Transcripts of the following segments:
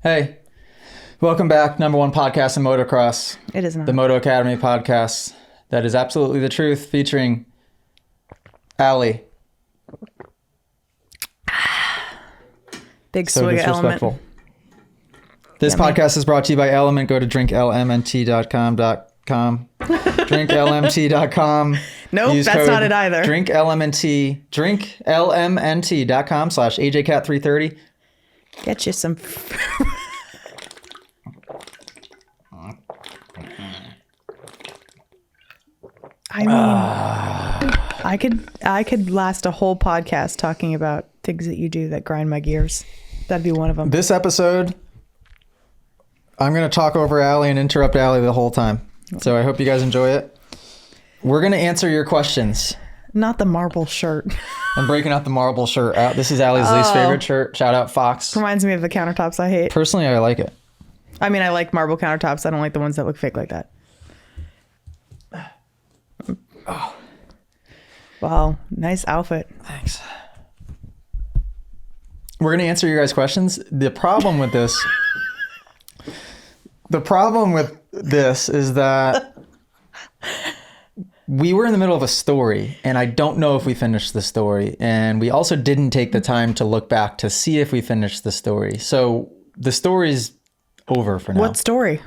Hey, welcome back. Number one podcast in motocross. It is not. The Moto Academy podcast. That is absolutely the truth, featuring Allie. Big So swig of disrespectful. Element. This Yummy. podcast is brought to you by Element. Go to drinklmnt.com. drinklmt.com. Nope, Use that's code not it either. drinklmnt.com/AJCat330. Get you some. I mean, I could last a whole podcast talking about things that you do that grind my gears. That'd be one of them. This episode, I'm going to talk over Allie and interrupt Allie the whole time. So I hope you guys enjoy it. We're going to answer your questions. Not the marble shirt. I'm breaking out the marble shirt out. This is Allie's least favorite shirt. Shout out Fox. Reminds me of the countertops I hate. Personally, I like it. I mean, I like marble countertops. I don't like the ones that look fake like that. Oh. Wow, nice outfit. Thanks. We're going to answer your guys' questions. The problem with this is that we were in the middle of a story, and I don't know if we finished the story. And we also didn't take the time to look back to see if we finished the story. So the story's over for now. What story?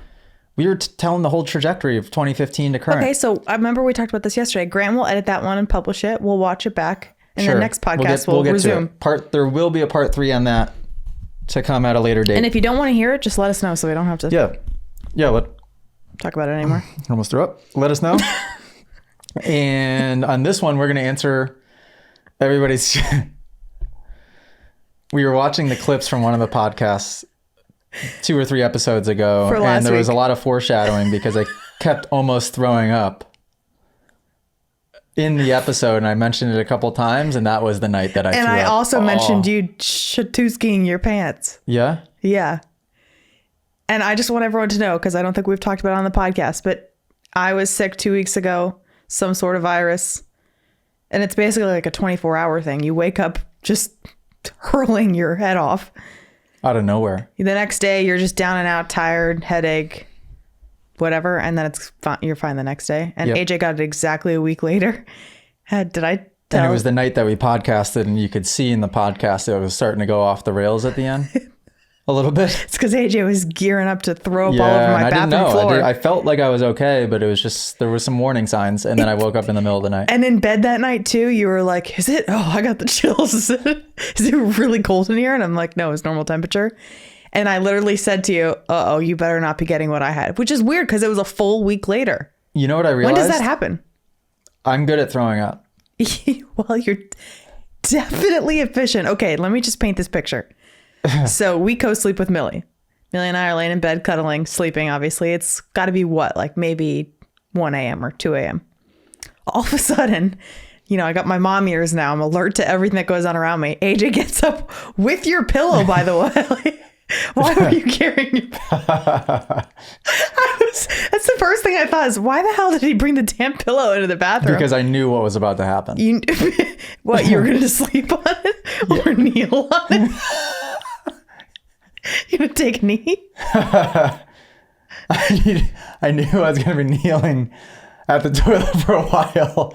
We were telling the whole trajectory of 2015 to current. Okay, so I remember we talked about this yesterday. Grant will edit that one and publish it. We'll watch it back. And Sure. the next podcast we'll get resume. to it. There will be a part 3 on that to come at a later date. And if you don't want to hear it, just let us know so we don't have to Yeah. talk about it anymore. Almost threw up. Let us know. And on this one, we're going to answer everybody's. We were watching the clips from one of the podcasts 2 or 3 episodes ago, and there was a lot of foreshadowing because I kept almost throwing up in the episode, and I mentioned it a couple times, and that was the night that I threw up. And I also mentioned you shatusking your pants. Yeah? Yeah. And I just want everyone to know, because I don't think we've talked about it on the podcast, but I was sick 2 weeks ago, some sort of virus. And it's basically like a 24-hour thing. You wake up just hurling your head off. Out of nowhere. The next day, you're just down and out, tired, headache, whatever. And then it's fine. You're fine the next day. And Yep. AJ got it exactly a week later. Did I tell? And it was the night that we podcasted, and you could see in the podcast it was starting to go off the rails at the end. A little bit. It's because AJ was gearing up to throw up all over my bathroom floor. I felt like I was okay, but it was just, there were some warning signs, and then I woke up in the middle of the night. And in bed that night too, you were like, is it? Oh, I got the chills. Is it really cold in here? And I'm like, no, it's normal temperature. And I literally said to you, uh-oh, you better not be getting what I had, which is weird because it was a full week later. You know what I realized? When does that happen? I'm good at throwing up. Well, you're definitely efficient. Okay, let me just paint this picture. So we co-sleep with Millie. Millie and I are laying in bed, cuddling, sleeping, obviously. It's got to be what? Like maybe 1 a.m. or 2 a.m. All of a sudden, I got my mom ears now. I'm alert to everything that goes on around me. AJ gets up with your pillow, by the way. Like, why were you carrying your pillow? That's the first thing I thought is, why the hell did he bring the damn pillow into the bathroom? Because I knew what was about to happen. What, you were going to sleep on it? Or kneel on it? You gonna take a knee? I knew I was going to be kneeling at the toilet for a while.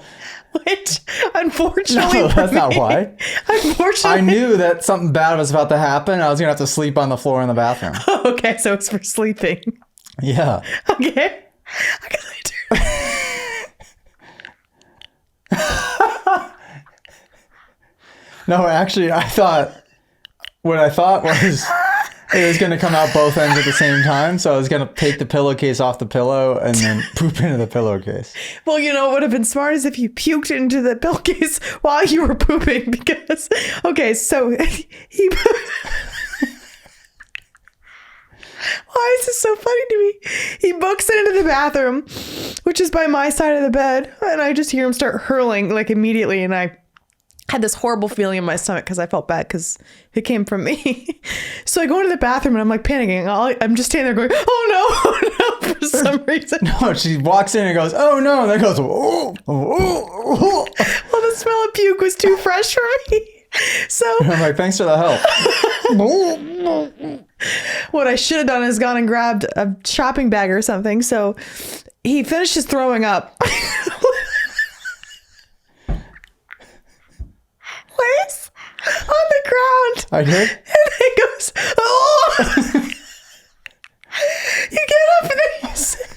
Which, unfortunately, No, that's not why. Unfortunately, I knew that something bad was about to happen. I was going to have to sleep on the floor in the bathroom. Okay, so it's for sleeping. Yeah. Okay. I can later. No, actually, what I thought was it was going to come out both ends at the same time. So I was going to take the pillowcase off the pillow and then poop into the pillowcase. Well, what would have been smart is if you puked into the pillowcase while you were pooping because, okay, so he... Why is this so funny to me? He books it into the bathroom, which is by my side of the bed, and I just hear him start hurling like immediately, and I had this horrible feeling in my stomach because I felt bad because it came from me. So I go into the bathroom and I'm like panicking. I'm just standing there going, oh no, for some reason. No, she walks in and goes, oh no, and then goes, oh, oh. Well, the smell of puke was too fresh for me. So I'm like, thanks for the help. what I should have done is gone and grabbed a shopping bag or something. So he finishes throwing up. Lays on the ground. I did. And he goes, oh! You get up and then you sit.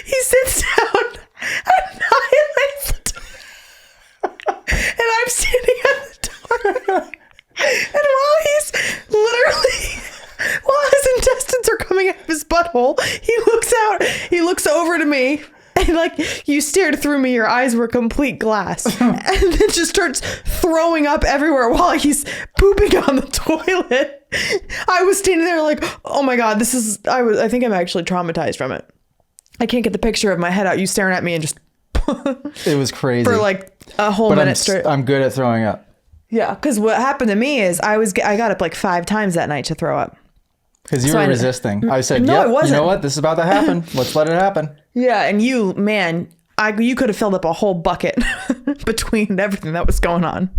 He sits down and annihilates the door. And I'm standing at the door. And while his intestines are coming out of his butthole, he looks over to me. And like, you stared through me, your eyes were complete glass. And then just starts throwing up everywhere while he's pooping on the toilet. I was standing there like, oh my God, I think I'm actually traumatized from it. I can't get the picture of my head out, you staring at me and just It was crazy. for like a whole minute straight. I'm good at throwing up. Yeah, because what happened to me is I got up like 5 times that night to throw up. Because you were resisting. I said, No, yep, it wasn't. you know what? This is about to happen. Let's let it happen. Yeah, and you could have filled up a whole bucket between everything that was going on.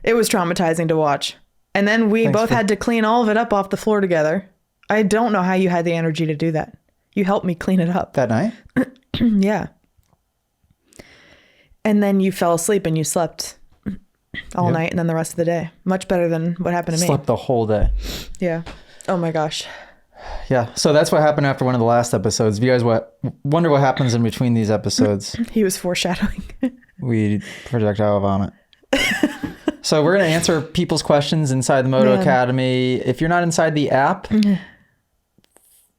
It was traumatizing to watch. And then we both had to clean all of it up off the floor together. I don't know how you had the energy to do that. You helped me clean it up. That night? Yeah. And then you fell asleep and you slept all night and then the rest of the day. Much better than what happened to me. Slept the whole day. Yeah. Oh my gosh. Yeah. So that's what happened after one of the last episodes. If you guys wonder what happens in between these episodes, He was foreshadowing. we projectile vomit. So we're going to answer people's questions inside the Moto Academy. If you're not inside the app,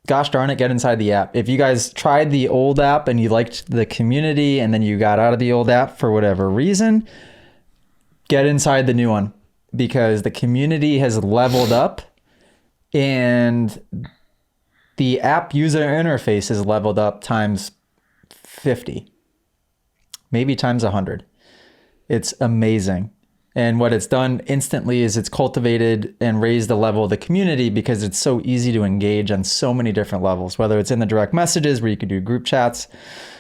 gosh darn it, get inside the app. If you guys tried the old app and you liked the community and then you got out of the old app for whatever reason, get inside the new one because the community has leveled up and the app user interface is leveled up times 50, maybe times 100. It's amazing. And what it's done instantly is it's cultivated and raised the level of the community because it's so easy to engage on so many different levels, whether it's in the direct messages where you could do group chats.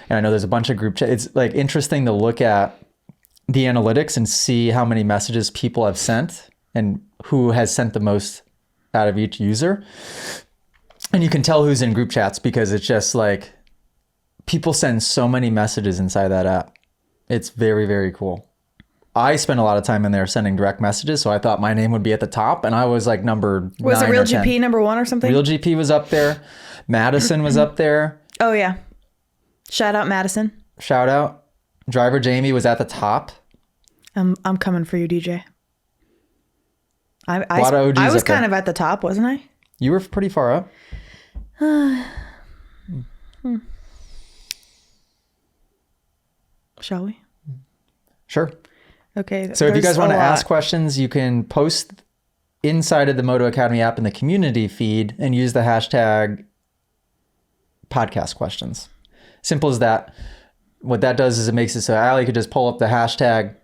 And I know there's a bunch of group chats. It's like interesting to look at the analytics and see how many messages people have sent and who has sent the most out of each user. And you can tell who's in group chats because it's just like people send so many messages inside that app. It's very, very cool. I spent a lot of time in there sending direct messages, so I thought my name would be at the top, and I was like number 9 Was it Real or 10. GP number 1 or something? Real GP was up there. Madison was up there. Oh yeah. Shout out Madison. Shout out. Driver Jamie was at the top. I'm coming for you, DJ. I lot of OGs was up there. kind of at the top, wasn't I? You were pretty far up. Shall we? Sure. Okay. So if you guys want to ask lot. questions, you can post inside of the Moto Academy app in the community feed and use the hashtag podcast questions. Simple as that. What that does is it makes it so Allie could just pull up the hashtag,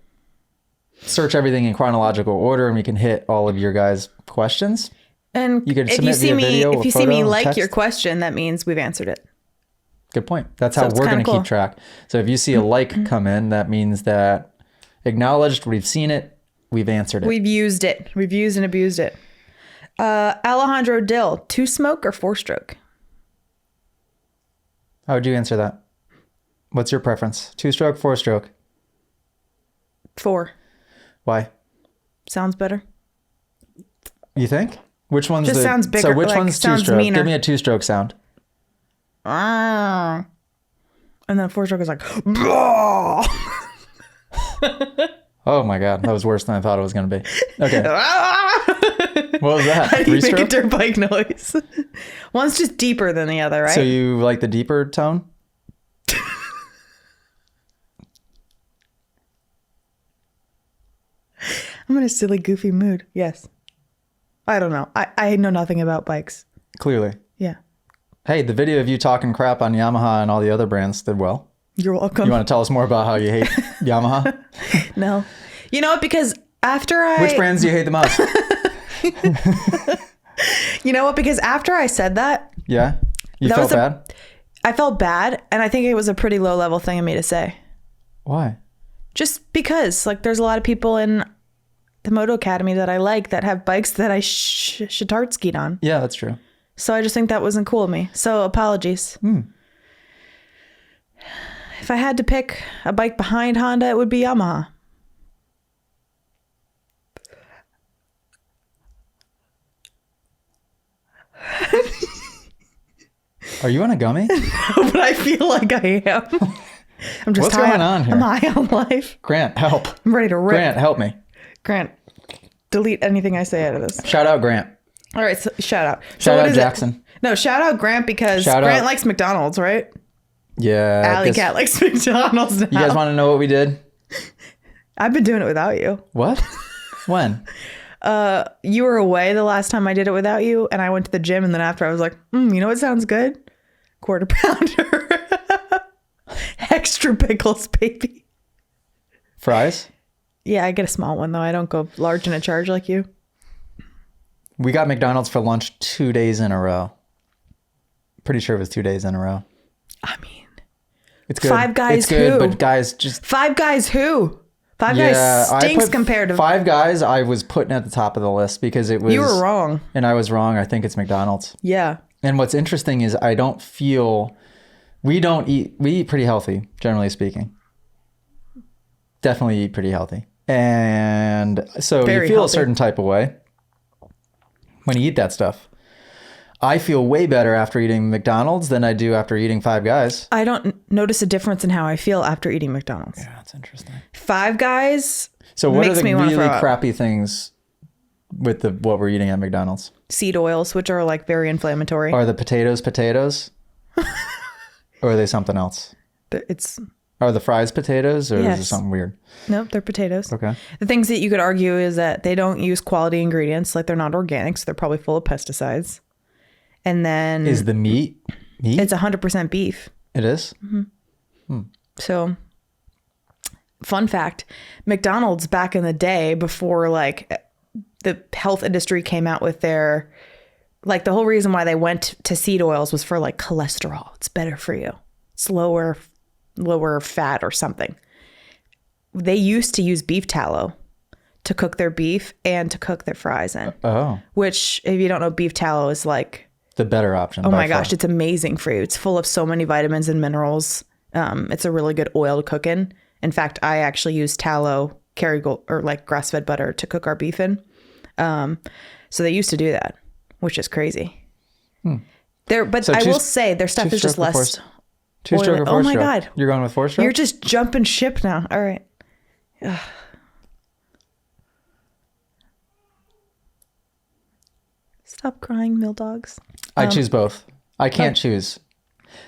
search everything in chronological order, and we can hit all of your guys' questions. And You can if submit you see via me, video if or you see photo me or like text. your question, that means we've answered it. Good point. That's how it's we're kinda going to cool. keep track. So if you see a like come in, that means that acknowledged, we've seen it, we've answered it. We've used it. We've used and abused it. Alejandro Dill, 2-stroke or 4-stroke? How would you answer that? What's your preference? 2-stroke, 4-stroke? 4. Why? Sounds better. You think? Which one's Just sounds bigger, So which like, one's sounds 2-stroke? meaner. Give me a 2-stroke sound. And then 4-stroke is like, Oh my God, that was worse than I thought it was going to be. Okay. What was that? How do you make a 3-stroke? dirt bike noise? One's just deeper than the other, right? So you like the deeper tone? I'm in a silly, goofy mood. Yes. I don't know. I know nothing about bikes. Clearly. Yeah. Hey, the video of you talking crap on Yamaha and all the other brands did well. You're welcome. You want to tell us more about how you hate Yamaha? No. You know what? Because after Which brands do you hate the most? You know what? Because after I said that, Yeah? You That felt was a- bad? I felt bad. And I think it was a pretty low level thing of me to say. Why? Just because, like, there's a lot of people in the Moto Academy that I like that have bikes that I shatart skied on. Yeah, that's true. So I just think that wasn't cool of me. So apologies. If I had to pick a bike behind Honda, it would be Yamaha. Are you on a gummy? But I feel like I am. I'm just What's going on here? I'm high on life. Grant, help. I'm ready to rip. Grant, help me. Grant, delete anything I say out of this. Shout out Grant. All right, so shout out. Shout what out is it? Jackson. No, shout out Grant because Shout Grant out. likes McDonald's, right? Yeah. Alley Cat likes McDonald's now. You guys want to know what we did? I've been doing it without you. What? When? You were away the last time I did it without you, and I went to the gym, and then after I was like, you know what sounds good? Quarter pounder. Extra pickles, baby. Fries? Yeah, I get a small one, though. I don't go large in a charge like you. We got McDonald's for lunch 2 days in a row. Pretty sure it was 2 days in a row. I mean, It's good. Five Guys it's good, who? but guys, just... Five Guys who? Five Guys stinks compared to... Five Guys I was putting at the top of the list because it was... You were wrong. And I was wrong. I think it's McDonald's. Yeah. And what's interesting is I don't feel... We eat pretty healthy, generally speaking. Definitely eat pretty healthy. And so Very you feel healthy. a certain type of way when you eat that stuff. I feel way better after eating McDonald's than I do after eating Five Guys. I don't notice a difference in how I feel after eating McDonald's. Yeah, that's interesting. Five Guys So what are makes the me wanna really throw up. crappy things with what we're eating at McDonald's? Seed oils, which are like very inflammatory. Are the potatoes? Or are they something else? It's... Are the fries potatoes or is it Yes. something weird? Nope, they're potatoes. Okay. The things that you could argue is that they don't use quality ingredients, like they're not organic, so they're probably full of pesticides. And then Is the meat? it's 100% beef. It is? So, fun fact, McDonald's back in the day before like the health industry came out with their, like the whole reason why they went to seed oils was for like cholesterol. It's better for you. It's lower fat or something. They used to use beef tallow to cook their beef and to cook their fries in. Oh. Which, if you don't know, beef tallow is like, The better option. oh by my gosh, far. it's amazing for you. It's full of so many vitamins and minerals. It's a really good oil to cook in. In fact, I actually use tallow, Kerrygold, or like grass-fed butter to cook our beef in. So they used to do that, which is crazy. But So I will say their stuff is just two-stroke or less. Two-stroke or oily. four-stroke? Oh my God. You're going with four-stroke? You're just jumping ship now. All right. Ugh. Stop crying, mill dogs. I choose both. I can't choose.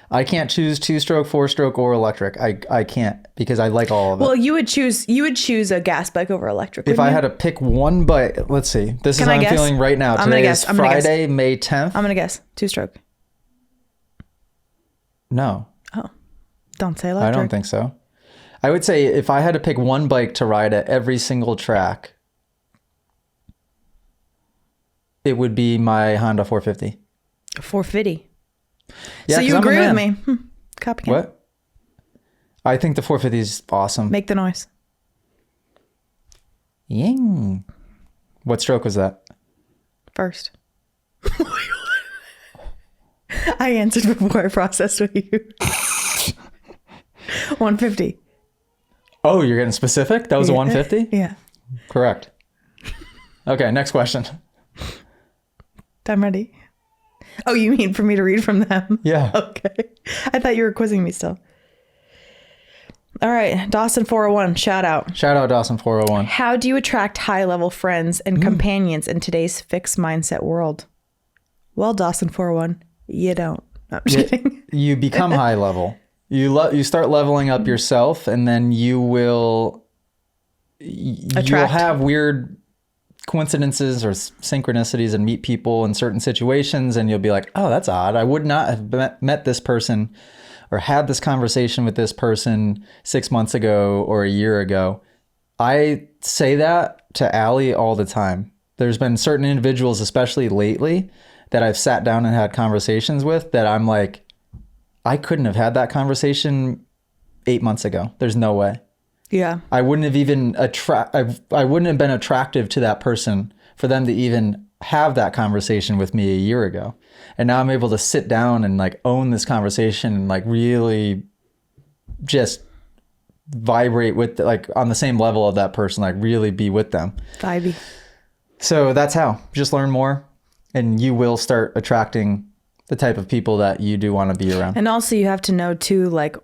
I can't choose two-stroke, four-stroke, or electric. I can't because I like all of it. Well, you would choose a gas bike over electric. If I wouldn't had to pick one bike, let's see. This Can is I how I'm guess? feeling right now. I'm gonna Today guess. is I'm gonna guess. Friday, May 10th. you? I'm gonna guess two-stroke. No, Oh, don't say I electric. don't think so. I would say if I had to pick one bike to ride at every single track, it would be my Honda 450. 450. Yeah, So 'cause you I'm a agree with man. me? Copycat. What? I think the 450 is awesome. Make the noise. Ying. What stroke was that? First. I answered before I processed with you. 150. Oh, you're getting specific? That was a 150? Yeah. Correct. Okay, next question. I'm ready. Oh, you mean for me to read from them? Yeah. Okay. I thought you were quizzing me still. All right. Dawson 401, shout out. Shout out Dawson 401. How do you attract high-level friends and companions in today's fixed mindset world? Well, Dawson 401, you don't. No, I'm just kidding. You become high level. You start leveling up yourself, and then you'll Attract. have weird coincidences or synchronicities and meet people in certain situations, and you'll be like, oh, that's odd. I would not have met this person or had this conversation with this person 6 months ago or a year ago. I say that to Allie all the time. There's been certain individuals, especially lately, that I've sat down and had conversations with that I'm like, I couldn't have had that conversation 8 months ago. There's no way. Yeah. I wouldn't have even I wouldn't have been attractive to that person for them to even have that conversation with me a year ago. And now I'm able to sit down and like own this conversation and like really just vibrate with like on the same level of that person, like really be with them. Vibey. So that's how. Just learn more and you will start attracting the type of people that you do want to be around. And also you have to know too, like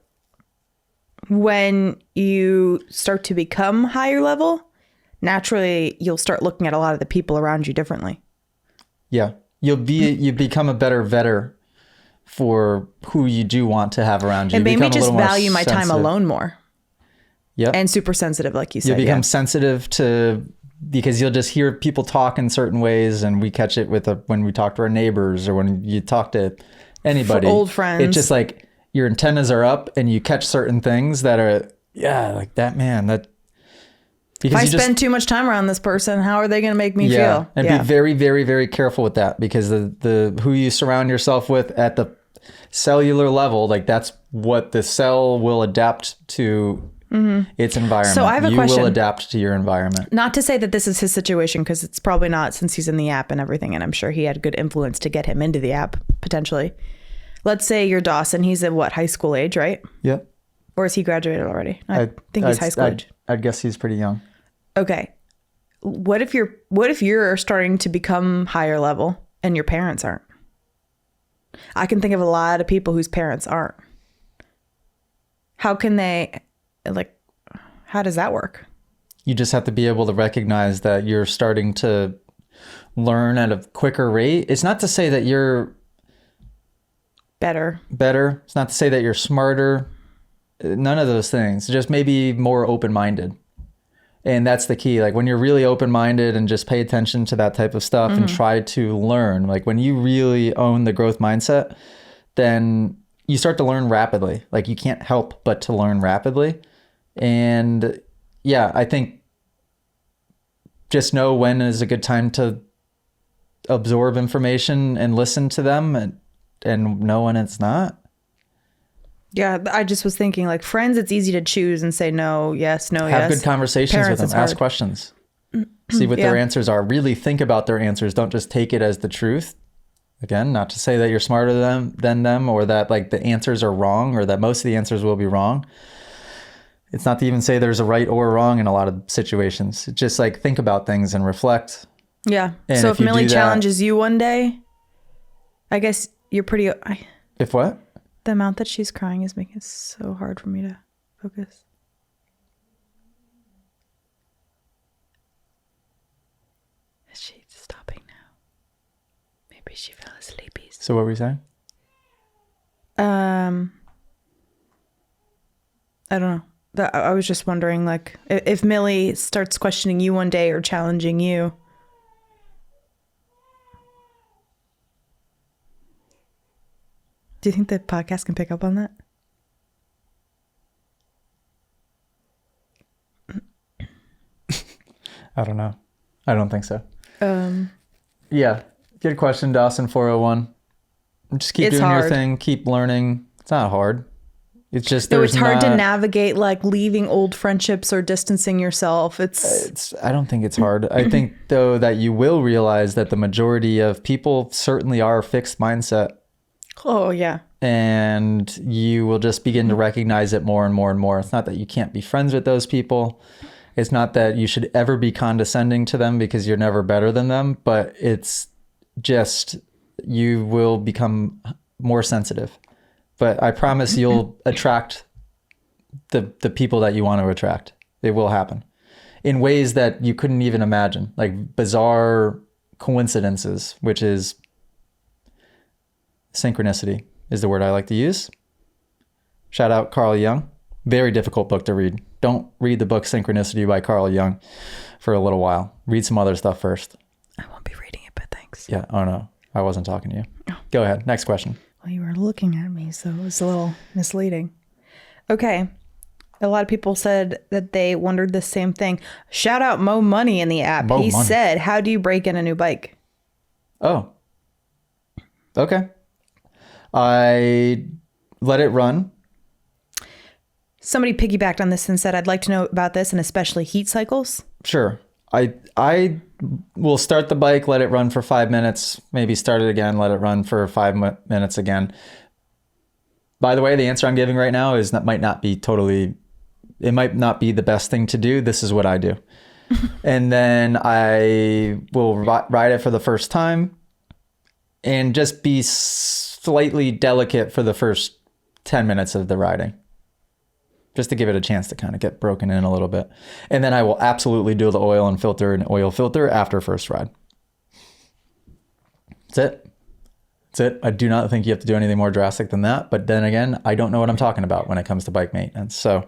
when you start to become higher level, naturally you'll start looking at a lot of the people around you differently. Yeah. You become a better vetter for who you do want to have around you. And made me just value my sensitive. time alone more. Yeah. And super sensitive, like you said. You'll become sensitive to, because you'll just hear people talk in certain ways, and we catch it with when we talk to our neighbors or when you talk to anybody. For old friends. It's just like your antennas are up and you catch certain things that are, like that, man, that. Because if I spend too much time around this person, how are they going to make me feel? And be very, very, very careful with that, because the who you surround yourself with at the cellular level, like that's what the cell will adapt to its environment. So I have a question. You will adapt to your environment. Not to say that this is his situation, because it's probably not, since he's in the app and everything, and I'm sure he had good influence to get him into the app, potentially. Let's say you're Dawson. He's at what, high school age, right? Yep. Or is he graduated already? I think he's high school age. I'd guess he's pretty young. Okay. What if you're starting to become higher level and your parents aren't? I can think of a lot of people whose parents aren't. How can they, like, how does that work? You just have to be able to recognize that you're starting to learn at a quicker rate. It's not to say that you're better. It's not to say that you're smarter. None of those things. Just maybe more open-minded. And that's the key. Like when you're really open-minded and just pay attention to that type of stuff and try to learn, like when you really own the growth mindset, then you start to learn rapidly. Like you can't help but to learn rapidly. And yeah, I think just know when is a good time to absorb information and listen to them, and know when it's not. Yeah, I just was thinking, like, friends, it's easy to choose and say no, yes, no, yes. Have good conversations Parents, with them. Ask questions. See what their answers are. Really think about their answers. Don't just take it as the truth. Again, not to say that you're smarter than them, or that like the answers are wrong, or that most of the answers will be wrong. It's not to even say there's a right or a wrong in a lot of situations. It's just like think about things and reflect. Yeah. And so if Millie challenges you one day, I guess you're pretty... If what? The amount that she's crying is making it so hard for me to focus. Is she stopping now? Maybe she fell asleep. So what were you saying? I don't know. I was just wondering, like, if Millie starts questioning you one day or challenging you. Do you think the podcast can pick up on that? I don't know. I don't think so. Yeah. Good question, Dawson 401. Just keep doing your thing. Keep learning. It's not hard. It's just it's hard to navigate, like leaving old friendships or distancing yourself. I don't think it's hard. I think though that you will realize that the majority of people certainly are fixed mindset. Oh yeah. And you will just begin to recognize it more and more and more. It's not that you can't be friends with those people. It's not that you should ever be condescending to them because you're never better than them, but it's just you will become more sensitive. But I promise you'll attract the people that you want to attract. It will happen in ways that you couldn't even imagine, like bizarre coincidences, which is synchronicity is the word I like to use. Shout out Carl Jung. Very difficult book to read. Don't read the book Synchronicity by Carl Jung for a little while. Read some other stuff first. I won't be reading it, but thanks. Yeah. Oh no, I wasn't talking to you. Oh. Go ahead. Next question. Well, you were looking at me, so it was a little misleading. Okay. A lot of people said that they wondered the same thing. Shout out Mo Money in the app. He said, how do you break in a new bike? Oh. Okay. I let it run. Somebody piggybacked on this and said, I'd like to know about this, and especially heat cycles. Sure. I will start the bike, let it run for 5 minutes, maybe start it again, let it run for 5 minutes again. By the way, the answer I'm giving right now is that might not be the best thing to do. This is what I do. And then I will ride it for the first time and just be slightly delicate for the first 10 minutes of the riding, just to give it a chance to kind of get broken in a little bit. And then I will absolutely do the oil filter after first ride. That's it. I do not think you have to do anything more drastic than that. But then again, I don't know what I'm talking about when it comes to bike maintenance. So,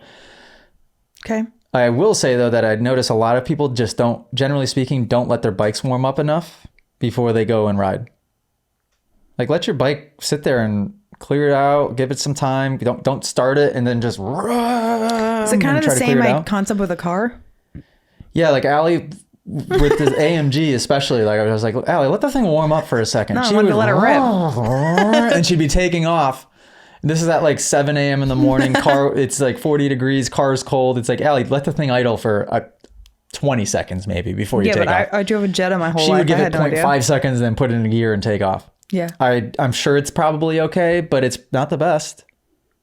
okay. I will say though that I notice a lot of people just generally speaking, don't let their bikes warm up enough before they go and ride. Like, let your bike sit there and clear it out, give it some time. Don't start it and then just run. Is it kind of the same concept with a car? Yeah, like Allie with the AMG especially, like I was like, Allie, let the thing warm up for a second. No, I wanted to let it rip. And she'd be taking off. This is at like 7 a.m. in the morning. It's like 40 degrees, car's cold. It's like, Allie, let the thing idle for 20 seconds maybe before you take off. I drove a Jetta my whole life. She would give it 0.5 seconds and then put it in gear and take off. Yeah. I'm sure it's probably okay, but it's not the best.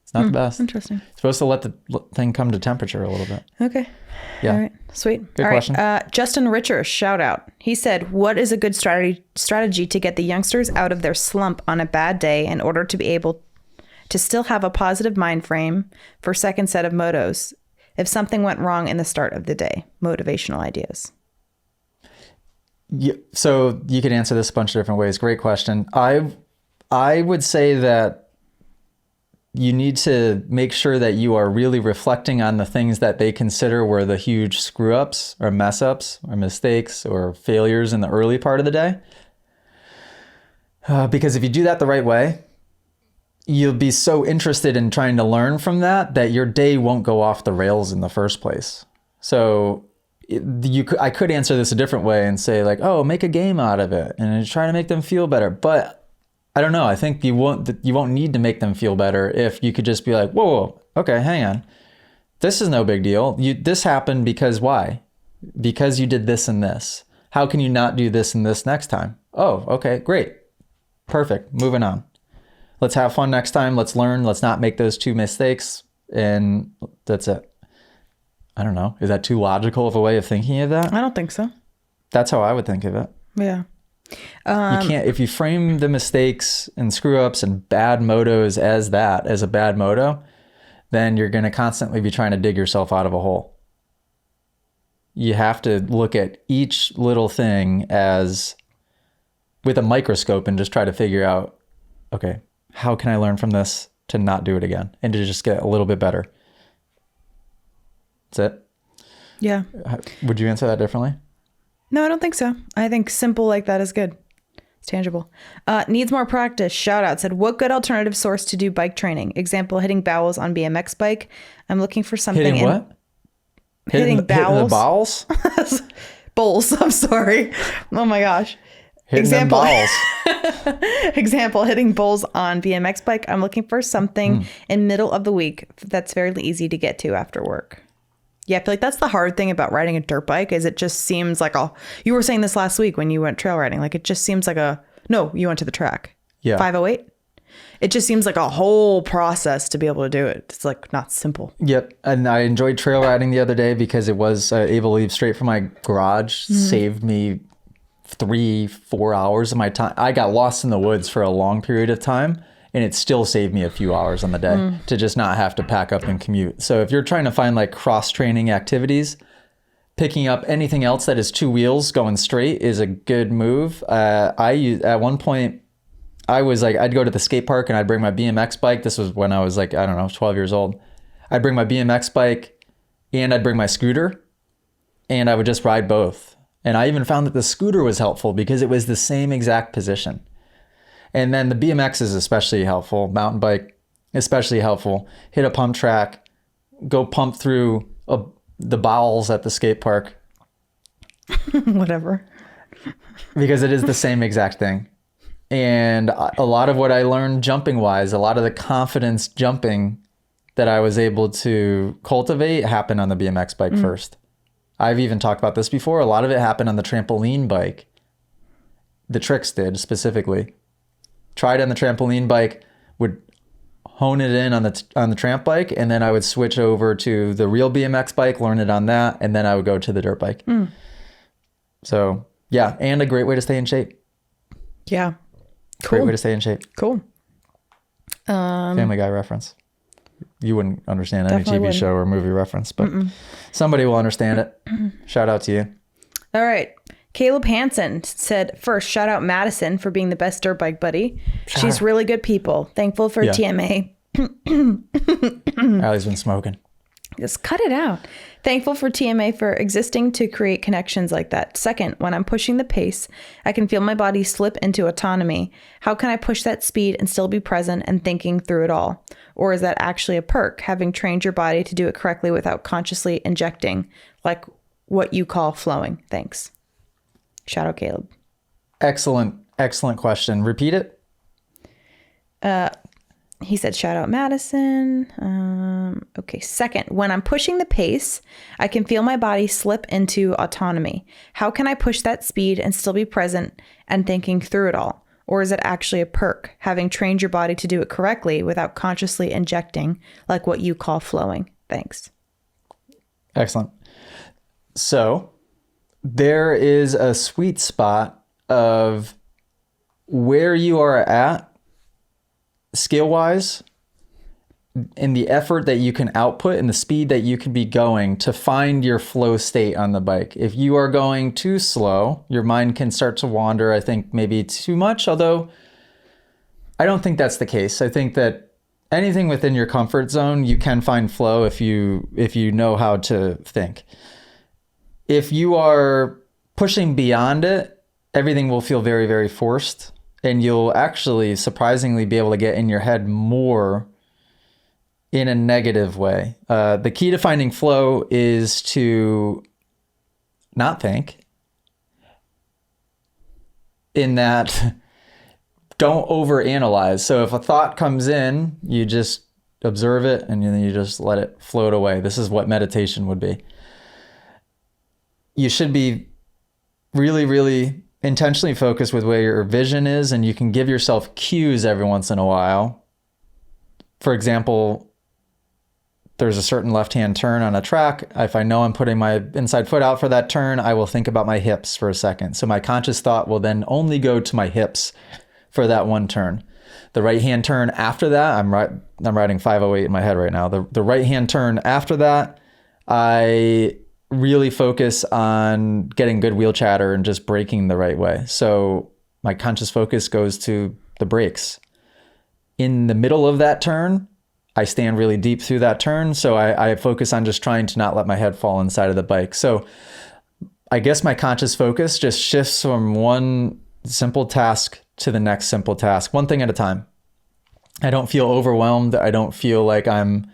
It's not the best. Interesting. You're supposed to let the thing come to temperature a little bit. Okay. Yeah. All right. Sweet. Good question. Justin Richer, shout out. He said, what is a good strategy to get the youngsters out of their slump on a bad day in order to be able to still have a positive mind frame for second set of motos if something went wrong in the start of the day? Motivational ideas. Yeah, so you could answer this a bunch of different ways. Great question. I would say that you need to make sure that you are really reflecting on the things that they consider were the huge screw ups or mess ups or mistakes or failures in the early part of the day. Because if you do that the right way, you'll be so interested in trying to learn from that your day won't go off the rails in the first place. So I could answer this a different way and say like, oh, make a game out of it and try to make them feel better. But I don't know. I think you won't need to make them feel better if you could just be like, whoa, okay, hang on. This is no big deal. This happened because why? Because you did this and this. How can you not do this and this next time? Oh, okay, great. Perfect. Moving on. Let's have fun next time. Let's learn. Let's not make those two mistakes. And that's it. I don't know. Is that too logical of a way of thinking of that? I don't think so. That's how I would think of it. Yeah. You can't, if you frame the mistakes and screw ups and bad motos as a bad moto, then you're going to constantly be trying to dig yourself out of a hole. You have to look at each little thing as with a microscope and just try to figure out, okay, how can I learn from this to not do it again and to just get a little bit better? That's it. Yeah. Would you answer that differently? No, I don't think so. I think simple like that is good. It's tangible. Needs more practice. Shout out said, what good alternative source to do bike training? Example, hitting bowels on BMX bike. I'm looking for something. Hitting what? Hitting bowels. Hitting the bowels? Bowls. I'm sorry. Oh my gosh. Hitting balls. Example, hitting bowls on BMX bike. I'm looking for something in middle of the week that's fairly easy to get to after work. Yeah, I feel like that's the hard thing about riding a dirt bike is it just seems like you were saying this last week when you went trail riding, like it just seems like no, you went to the track. Yeah. 508. It just seems like a whole process to be able to do it. It's like not simple. Yep. And I enjoyed trail riding the other day because it was able to leave straight from my garage, saved me 3-4 hours of my time. I got lost in the woods for a long period of time. And it still saved me a few hours on the day to just not have to pack up and commute. So if you're trying to find like cross-training activities, picking up anything else that is two wheels going straight is a good move. At one point, I'd go to the skate park and I'd bring my BMX bike. This was when I was like, I don't know, 12 years old. I'd bring my BMX bike and I'd bring my scooter and I would just ride both. And I even found that the scooter was helpful because it was the same exact position. And then the BMX is especially helpful. Mountain bike, especially helpful. Hit a pump track, go pump through the bowels at the skate park. Whatever. Because it is the same exact thing. And a lot of what I learned jumping wise, a lot of the confidence jumping that I was able to cultivate happened on the BMX bike first. I've even talked about this before. A lot of it happened on the trampoline bike. The tricks did specifically. Tried on the trampoline bike, would hone it in on the tramp bike, and then I would switch over to the real BMX bike, learn it on that, and then I would go to the dirt bike. So yeah, and a great way to stay in shape. Yeah. Great way to stay in shape. Cool. Family Guy reference. You wouldn't understand any TV show or movie reference, but somebody will understand it. Shout out to you. All right. Caleb Hansen said, first, shout out Madison for being the best dirt bike buddy. She's really good people. Thankful for TMA. Allie's been smoking. Just cut it out. Thankful for TMA for existing to create connections like that. Second, when I'm pushing the pace, I can feel my body slip into autonomy. How can I push that speed and still be present and thinking through it all? Or is that actually a perk, having trained your body to do it correctly without consciously injecting, like what you call flowing? Thanks. Shout out Caleb. Excellent question. Repeat it. He said, shout out Madison. Okay. Second, when I'm pushing the pace, I can feel my body slip into autonomy. How can I push that speed and still be present and thinking through it all? Or is it actually a perk, having trained your body to do it correctly without consciously injecting, like what you call flowing? Thanks. Excellent. So there is a sweet spot of where you are at skill-wise, in the effort that you can output and the speed that you can be going to find your flow state on the bike. If you are going too slow, your mind can start to wander, I think maybe too much, although I don't think that's the case. I think that anything within your comfort zone, you can find flow if you know how to think. If you are pushing beyond it, everything will feel very, very forced. And you'll actually surprisingly be able to get in your head more in a negative way. The key to finding flow is to not think. In that, don't overanalyze. So if a thought comes in, you just observe it and then you just let it float away. This is what meditation would be. You should be really, really intentionally focus with where your vision is, and you can give yourself cues every once in a while. For example, there's a certain left-hand turn on a track. If I know I'm putting my inside foot out for that turn, I will think about my hips for a second. So my conscious thought will then only go to my hips for that one turn. The right-hand turn after that, I'm writing 508 in my head right now. The right-hand turn after that, I really focus on getting good wheel chatter and just braking the right way. So my conscious focus goes to the brakes. In the middle of that turn, I stand really deep through that turn. So I focus on just trying to not let my head fall inside of the bike. So I guess my conscious focus just shifts from one simple task to the next simple task, one thing at a time. I don't feel overwhelmed. I don't feel like I'm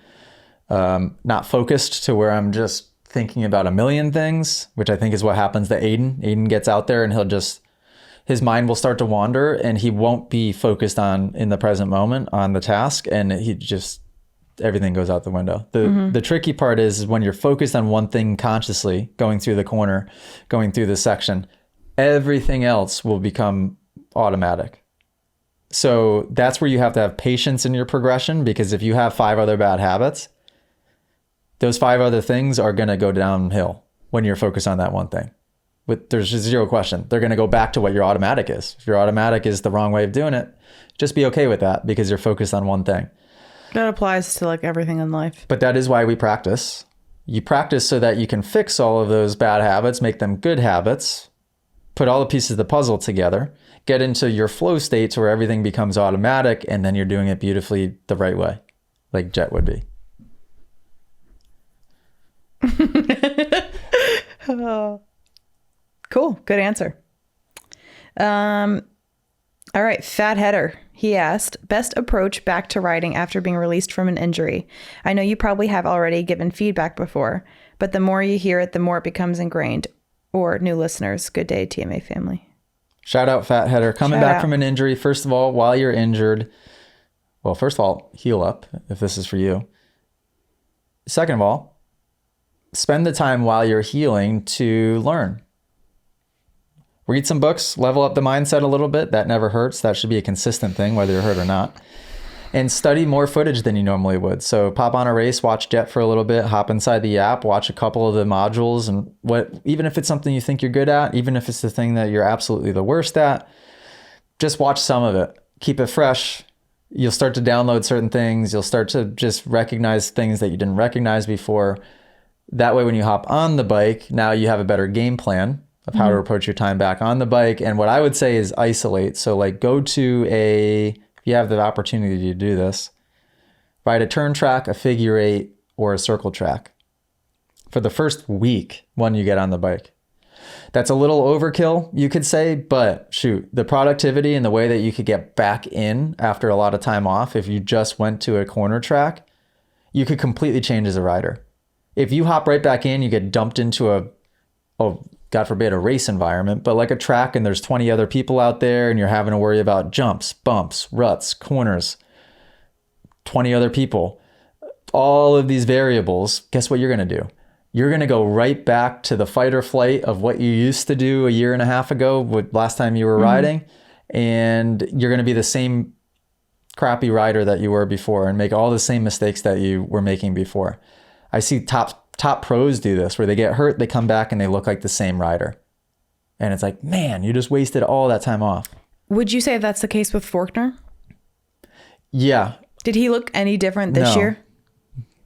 not focused to where I'm just thinking about a million things, which I think is what happens to Aiden. Aiden gets out there and his mind will start to wander and he won't be focused on in the present moment on the task, and everything goes out the window. The tricky part is when you're focused on one thing consciously, going through the corner, going through the section, everything else will become automatic. So that's where you have to have patience in your progression, because if you have 5 other bad habits, those 5 other things are going to go downhill when you're focused on that one thing. There's just zero question. They're going to go back to what your automatic is. If your automatic is the wrong way of doing it, just be okay with that because you're focused on one thing. That applies to like everything in life. But that is why we practice. You practice so that you can fix all of those bad habits, make them good habits, put all the pieces of the puzzle together, get into your flow states where everything becomes automatic, and then you're doing it beautifully the right way, like Jet would be. Oh. Cool. Good answer. All right. Fat Header. He asked, best approach back to riding after being released from an injury. I know you probably have already given feedback before, but the more you hear it, the more it becomes ingrained. Or new listeners. Good day, TMA family. Shout out Fat Header. Coming back from an injury. First of all, while you're injured, well, first of all, heal up if this is for you. Second of all, spend the time while you're healing to learn. Read some books, level up the mindset a little bit. That never hurts. That should be a consistent thing, whether you're hurt or not. And study more footage than you normally would. So pop on a race, watch Jet for a little bit, hop inside the app, watch a couple of the modules, and even if it's something you think you're good at, even if it's the thing that you're absolutely the worst at, just watch some of it. Keep it fresh. You'll start to download certain things. You'll start to just recognize things that you didn't recognize before. That way, when you hop on the bike, now you have a better game plan of how to approach your time back on the bike. And what I would say is isolate. So like go to if you have the opportunity to do this, ride a turn track, a figure eight, or a circle track for the first week when you get on the bike. That's a little overkill, you could say, but shoot, the productivity and the way that you could get back in after a lot of time off, if you just went to a corner track, you could completely change as a rider. If you hop right back in, you get dumped into God forbid, a race environment, but like a track and there's 20 other people out there and you're having to worry about jumps, bumps, ruts, corners, 20 other people, all of these variables, guess what you're going to do? You're going to go right back to the fight or flight of what you used to do a year and a half ago, last time you were riding, and you're going to be the same crappy rider that you were before and make all the same mistakes that you were making before. I see top pros do this where they get hurt, they come back and they look like the same rider. And it's like, man, you just wasted all that time off. Would you say that's the case with Faulkner? Yeah. Did he look any different this year?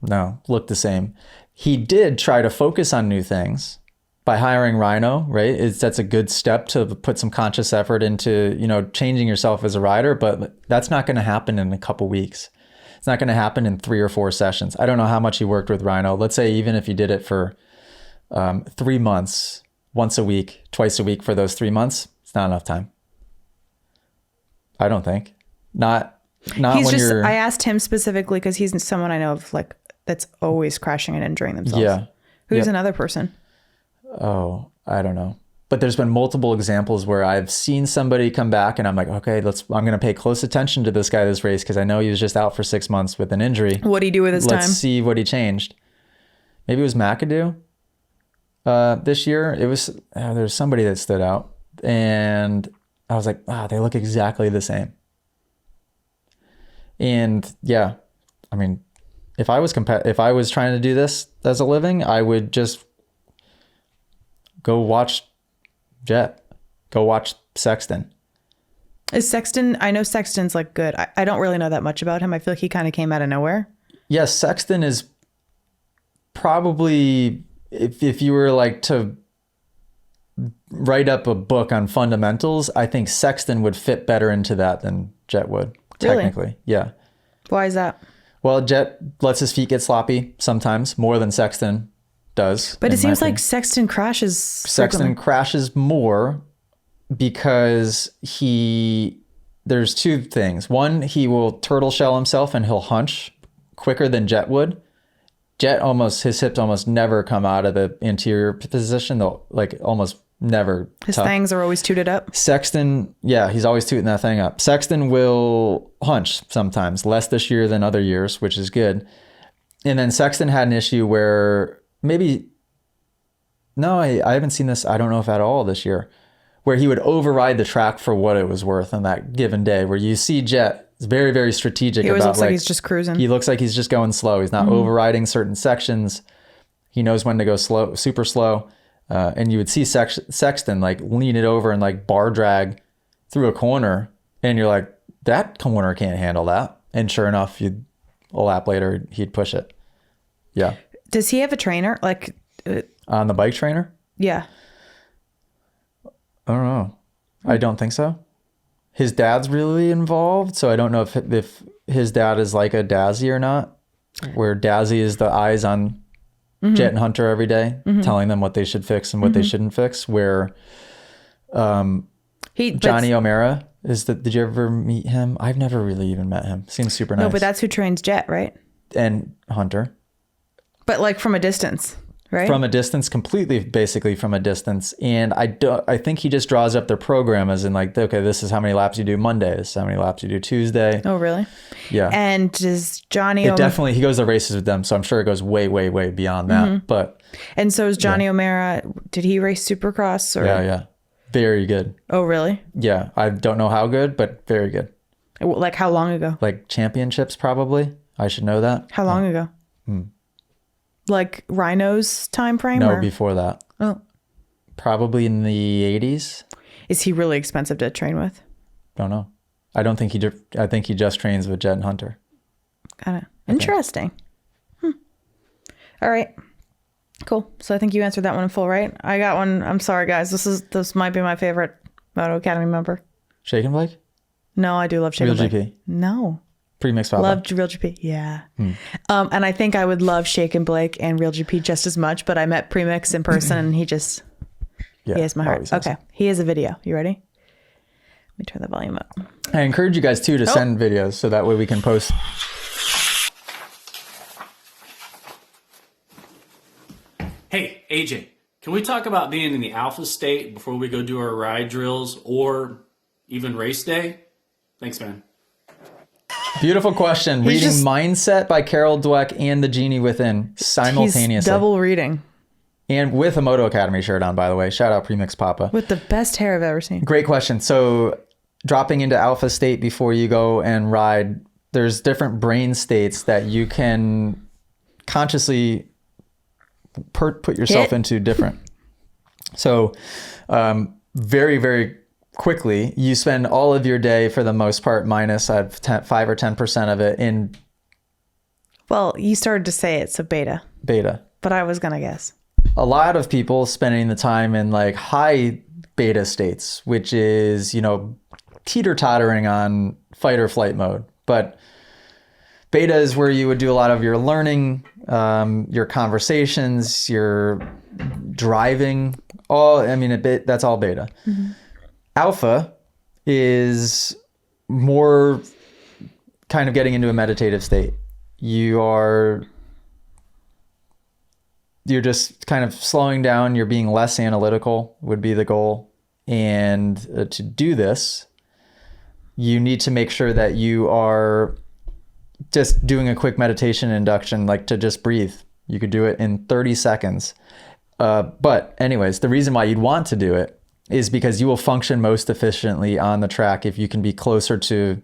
No, looked the same. He did try to focus on new things by hiring Rhino, right? That's a good step to put some conscious effort into, changing yourself as a rider, but that's not going to happen in a couple weeks. It's not going to happen in 3 or 4 sessions. I don't know how much he worked with Rhino. Let's say even if you did it for 3 months, once a week, twice a week for those 3 months, it's not enough time. I don't think. Not when you're... I asked him specifically because he's someone I know of like that's always crashing and injuring themselves. Yeah. Who's another person? Oh, I don't know. But there's been multiple examples where I've seen somebody come back and I'm like, okay, I'm going to pay close attention to this guy this race because I know he was just out for 6 months with an injury. What'd he do with his time? Let's see what he changed. Maybe it was McAdoo this year. It was, there's somebody that stood out and I was like, they look exactly the same. And yeah, I mean, if I was trying to do this as a living, I would just go watch Jet. Go watch Sexton. Is Sexton, I know Sexton's like good. I don't really know that much about him. I feel like he kind of came out of nowhere. Yes, Sexton is probably, if you were like to write up a book on fundamentals, I think Sexton would fit better into that than Jet would. Technically. Really? Yeah. Why is that? Well, Jet lets his feet get sloppy sometimes, more than Sexton does. But it seems like Sexton crashes. Sexton crashes more because there's 2 things. One, he will turtle shell himself and he'll hunch quicker than Jet would. Jet his hips almost never come out of the anterior position. They'll like almost never. His fangs are always tooted up. Sexton, yeah, he's always tooting that thing up. Sexton will hunch sometimes, less this year than other years, which is good. And then Sexton had an issue where I haven't seen this, I don't know if at all this year, where he would override the track for what it was worth on that given day, where you see Jet is very, very strategic. He always looks like he's just cruising. He looks like he's just going slow. He's not overriding certain sections. He knows when to go slow, super slow. And you would see Sexton like lean it over and like bar drag through a corner. And you're like, that corner can't handle that. And sure enough, a lap later, he'd push it. Yeah. Does he have a trainer? Like on the bike trainer? Yeah. I don't know. I don't think so. His dad's really involved. So I don't know if his dad is like a Dazzy or not, where Dazzy is the eyes on Jet and Hunter every day, telling them what they should fix and what they shouldn't fix, where Johnny O'Mara did you ever meet him? I've never really even met him. Seems super nice. No, but that's who trains Jet, right? And Hunter. But like from a distance. right? From a distance, completely, basically from a distance. And I think he just draws up their program as in like, okay, this is how many laps you do Monday. This is how many laps you do Tuesday. Oh, really? Yeah. And does Johnny... Definitely, he goes to races with them. So I'm sure it goes way, way, way beyond that. But... And so is Johnny O'Mara. Did he race Supercross? Or? Yeah. Very good. Oh, really? Yeah. I don't know how good, but very good. Like how long ago? Like championships, probably. I should know that. How long ago? Like Rhino's time frame? No, before that. Oh. Probably in the 80s. Is he really expensive to train with? Don't know. I don't think I think he just trains with Jet and Hunter. Got it. Interesting. All right. Cool. So I think you answered that one in full, right? I got one. I'm sorry, guys. This might be my favorite Moto Academy member. Shake and Blake? No, I do love Shake and Blake. Real GP? No. Pre-mix Papa? Loved Real GP. Yeah. And I think I would love Shake and Blake and Real GP just as much, but I met Premix in person and he just... he has my heart. Okay. He has a video. You ready? Let me turn the volume up. I encourage you guys too to send videos so that way we can post. Hey, AJ, can we talk about being in the alpha state before we go do our ride drills or even race day? Thanks, man. Beautiful question. Reading Mindset by Carol Dweck and The Genie Within simultaneously. He's double reading. And with a Moto Academy shirt on, by the way. Shout out Premix Papa. With the best hair I've ever seen. Great question. So dropping into alpha state before you go and ride, there's different brain states that you can consciously put yourself into different. So very, very quickly, you spend all of your day for the most part, minus 5 or 10% of it in... Well, you started to say it, so beta. Beta. But I was going to guess. A lot of people spending the time in like high beta states, which is, teeter-tottering on fight or flight mode. But beta is where you would do a lot of your learning, your conversations, your driving. That's all beta. Mm-hmm. Alpha is more kind of getting into a meditative state. You're just kind of slowing down. You're being less analytical would be the goal. And to do this, you need to make sure that you are just doing a quick meditation induction, like to just breathe. You could do it in 30 seconds. But anyways, the reason why you'd want to do it is because you will function most efficiently on the track if you can be closer to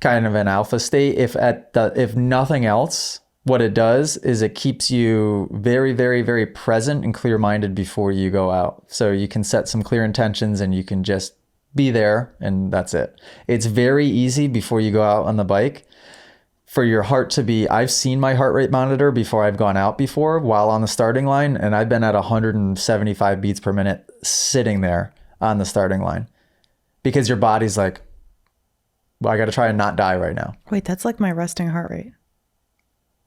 kind of an alpha state. If nothing else, what it does is it keeps you very, very, very present and clear-minded before you go out. So you can set some clear intentions and you can just be there and that's it. It's very easy before you go out on the bike for your heart to be... I've seen my heart rate monitor before I've gone out before while on the starting line, and I've been at 175 beats per minute sitting there on the starting line because your body's like, well, I got to try and not die right now. Wait, that's like my resting heart rate.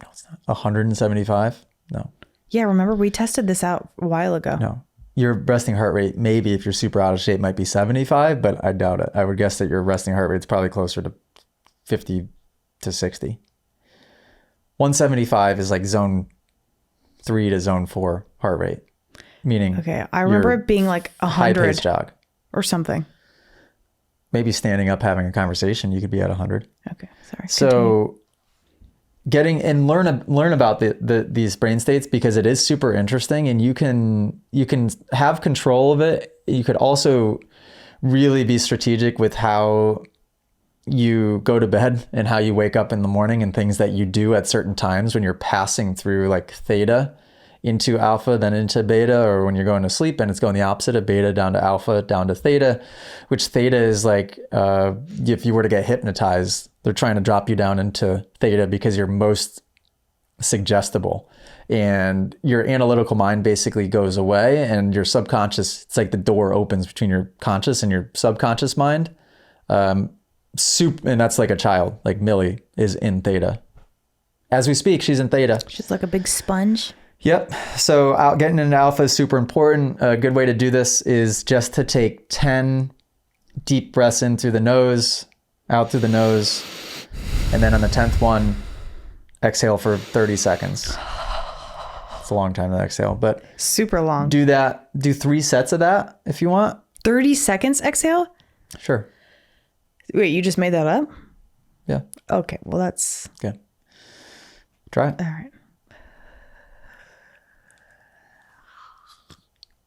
No, it's not. 175? No. Yeah, remember we tested this out a while ago. No. Your resting heart rate, maybe if you're super out of shape, might be 75, but I doubt it. I would guess that your resting heart rate's probably closer to 50 to 60. 175 is like zone 3 to zone 4 heart rate, meaning... Okay, I remember it being like 100 high-paced jog or something. Maybe standing up having a conversation, you could be at 100. Okay, sorry. So getting and learn about these brain states, because it is super interesting and you can have control of it. You could also really be strategic with how you go to bed and how you wake up in the morning and things that you do at certain times when you're passing through like theta into alpha, then into beta, or when you're going to sleep and it's going the opposite of beta down to alpha, down to theta, which theta is like, if you were to get hypnotized, they're trying to drop you down into theta because you're most suggestible and your analytical mind basically goes away and your subconscious, it's like the door opens between your conscious and your subconscious mind. And that's like a child, like Millie is in theta. As we speak, she's in theta. She's like a big sponge. Yep. So getting into alpha is super important. A good way to do this is just to take 10 deep breaths in through the nose, out through the nose, and then on the 10th one, exhale for 30 seconds. It's a long time to exhale, but Super long. do 3 sets of that if you want. 30 seconds exhale? Sure. Wait, you just made that up? Yeah. Okay, well that's... Good. Try it. All right.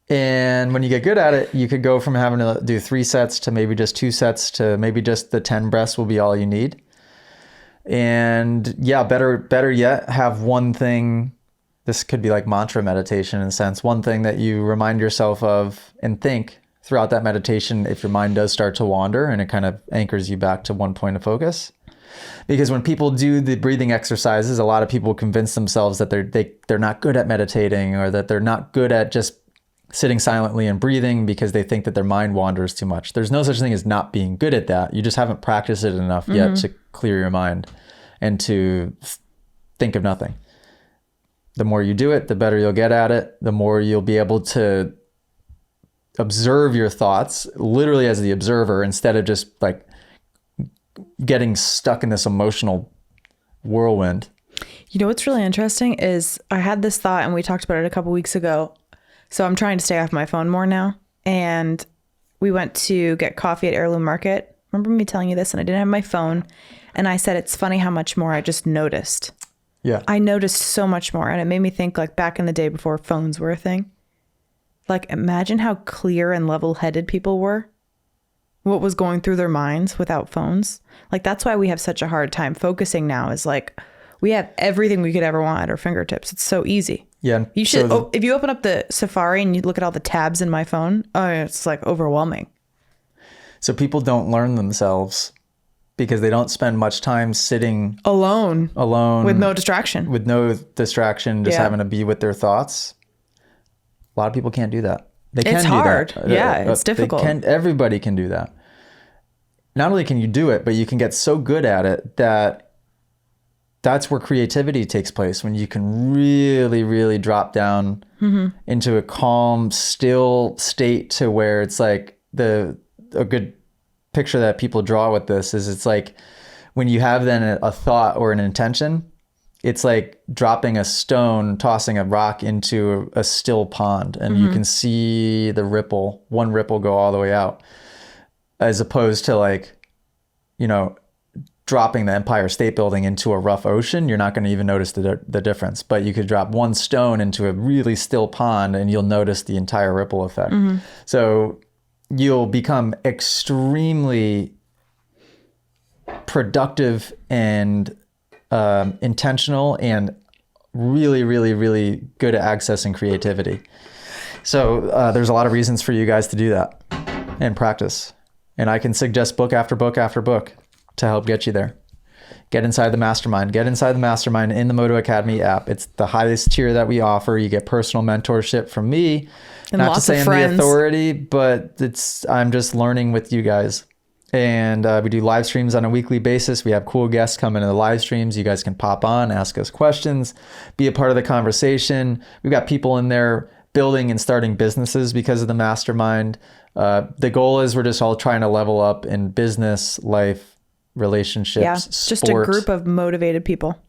And when you get good at it, you could go from having to do 3 sets to maybe just 2 sets to maybe just the 10 breaths will be all you need. And yeah, better yet, have one thing. This could be like mantra meditation in a sense. One thing that you remind yourself of and think throughout that meditation if your mind does start to wander, and it kind of anchors you back to one point of focus. Because when people do the breathing exercises, a lot of people convince themselves that they're not good at meditating, or that they're not good at just sitting silently and breathing because they think that their mind wanders too much. There's no such thing as not being good at that. You just haven't practiced it enough yet to clear your mind and to think of nothing. The more you do it, the better you'll get at it. The more you'll be able to observe your thoughts literally as the observer, instead of just like getting stuck in this emotional whirlwind. You know what's really interesting is I had this thought, and we talked about it a couple weeks ago. So I'm trying to stay off my phone more now. And we went to get coffee at Heirloom Market. Remember me telling you this? And I didn't have my phone. And I said, it's funny how much more I just noticed. Yeah. I noticed so much more. And it made me think like back in the day before phones were a thing. Like imagine how clear and level-headed people were. What was going through their minds without phones. Like that's why we have such a hard time focusing now, is like we have everything we could ever want at our fingertips. It's so easy. Yeah. You should, if you open up the Safari and you look at all the tabs in my phone, it's like overwhelming. So people don't learn themselves because they don't spend much time sitting alone with no distraction, just having to be with their thoughts. A lot of people can't do that. It's hard. Yeah, it's difficult. Everybody can do that. Not only can you do it, but you can get so good at it that's where creativity takes place, when you can really, really drop down into a calm, still state, to where it's like a good picture that people draw with this is it's like when you have then a thought or an intention, it's like dropping a stone, tossing a rock into a still pond, and you can see the one ripple go all the way out, as opposed to like, dropping the Empire State Building into a rough ocean. You're not going to even notice the difference, but you could drop one stone into a really still pond and you'll notice the entire ripple effect. So you'll become extremely productive and intentional and really, really, really good at accessing creativity. So there's a lot of reasons for you guys to do that and practice. And I can suggest book after book after book to help get you there. Get inside the mastermind. Get inside the mastermind in the Moto Academy app. It's the highest tier that we offer. You get personal mentorship from me. And not lots to say of I'm friends. the authority, but I'm just learning with you guys. And we do live streams on a weekly basis. We have cool guests come into the live streams. You guys can pop on, ask us questions, be a part of the conversation. We've got people in there building and starting businesses because of the mastermind. The goal is we're just all trying to level up in business, life, relationships, just sport. a group of motivated people.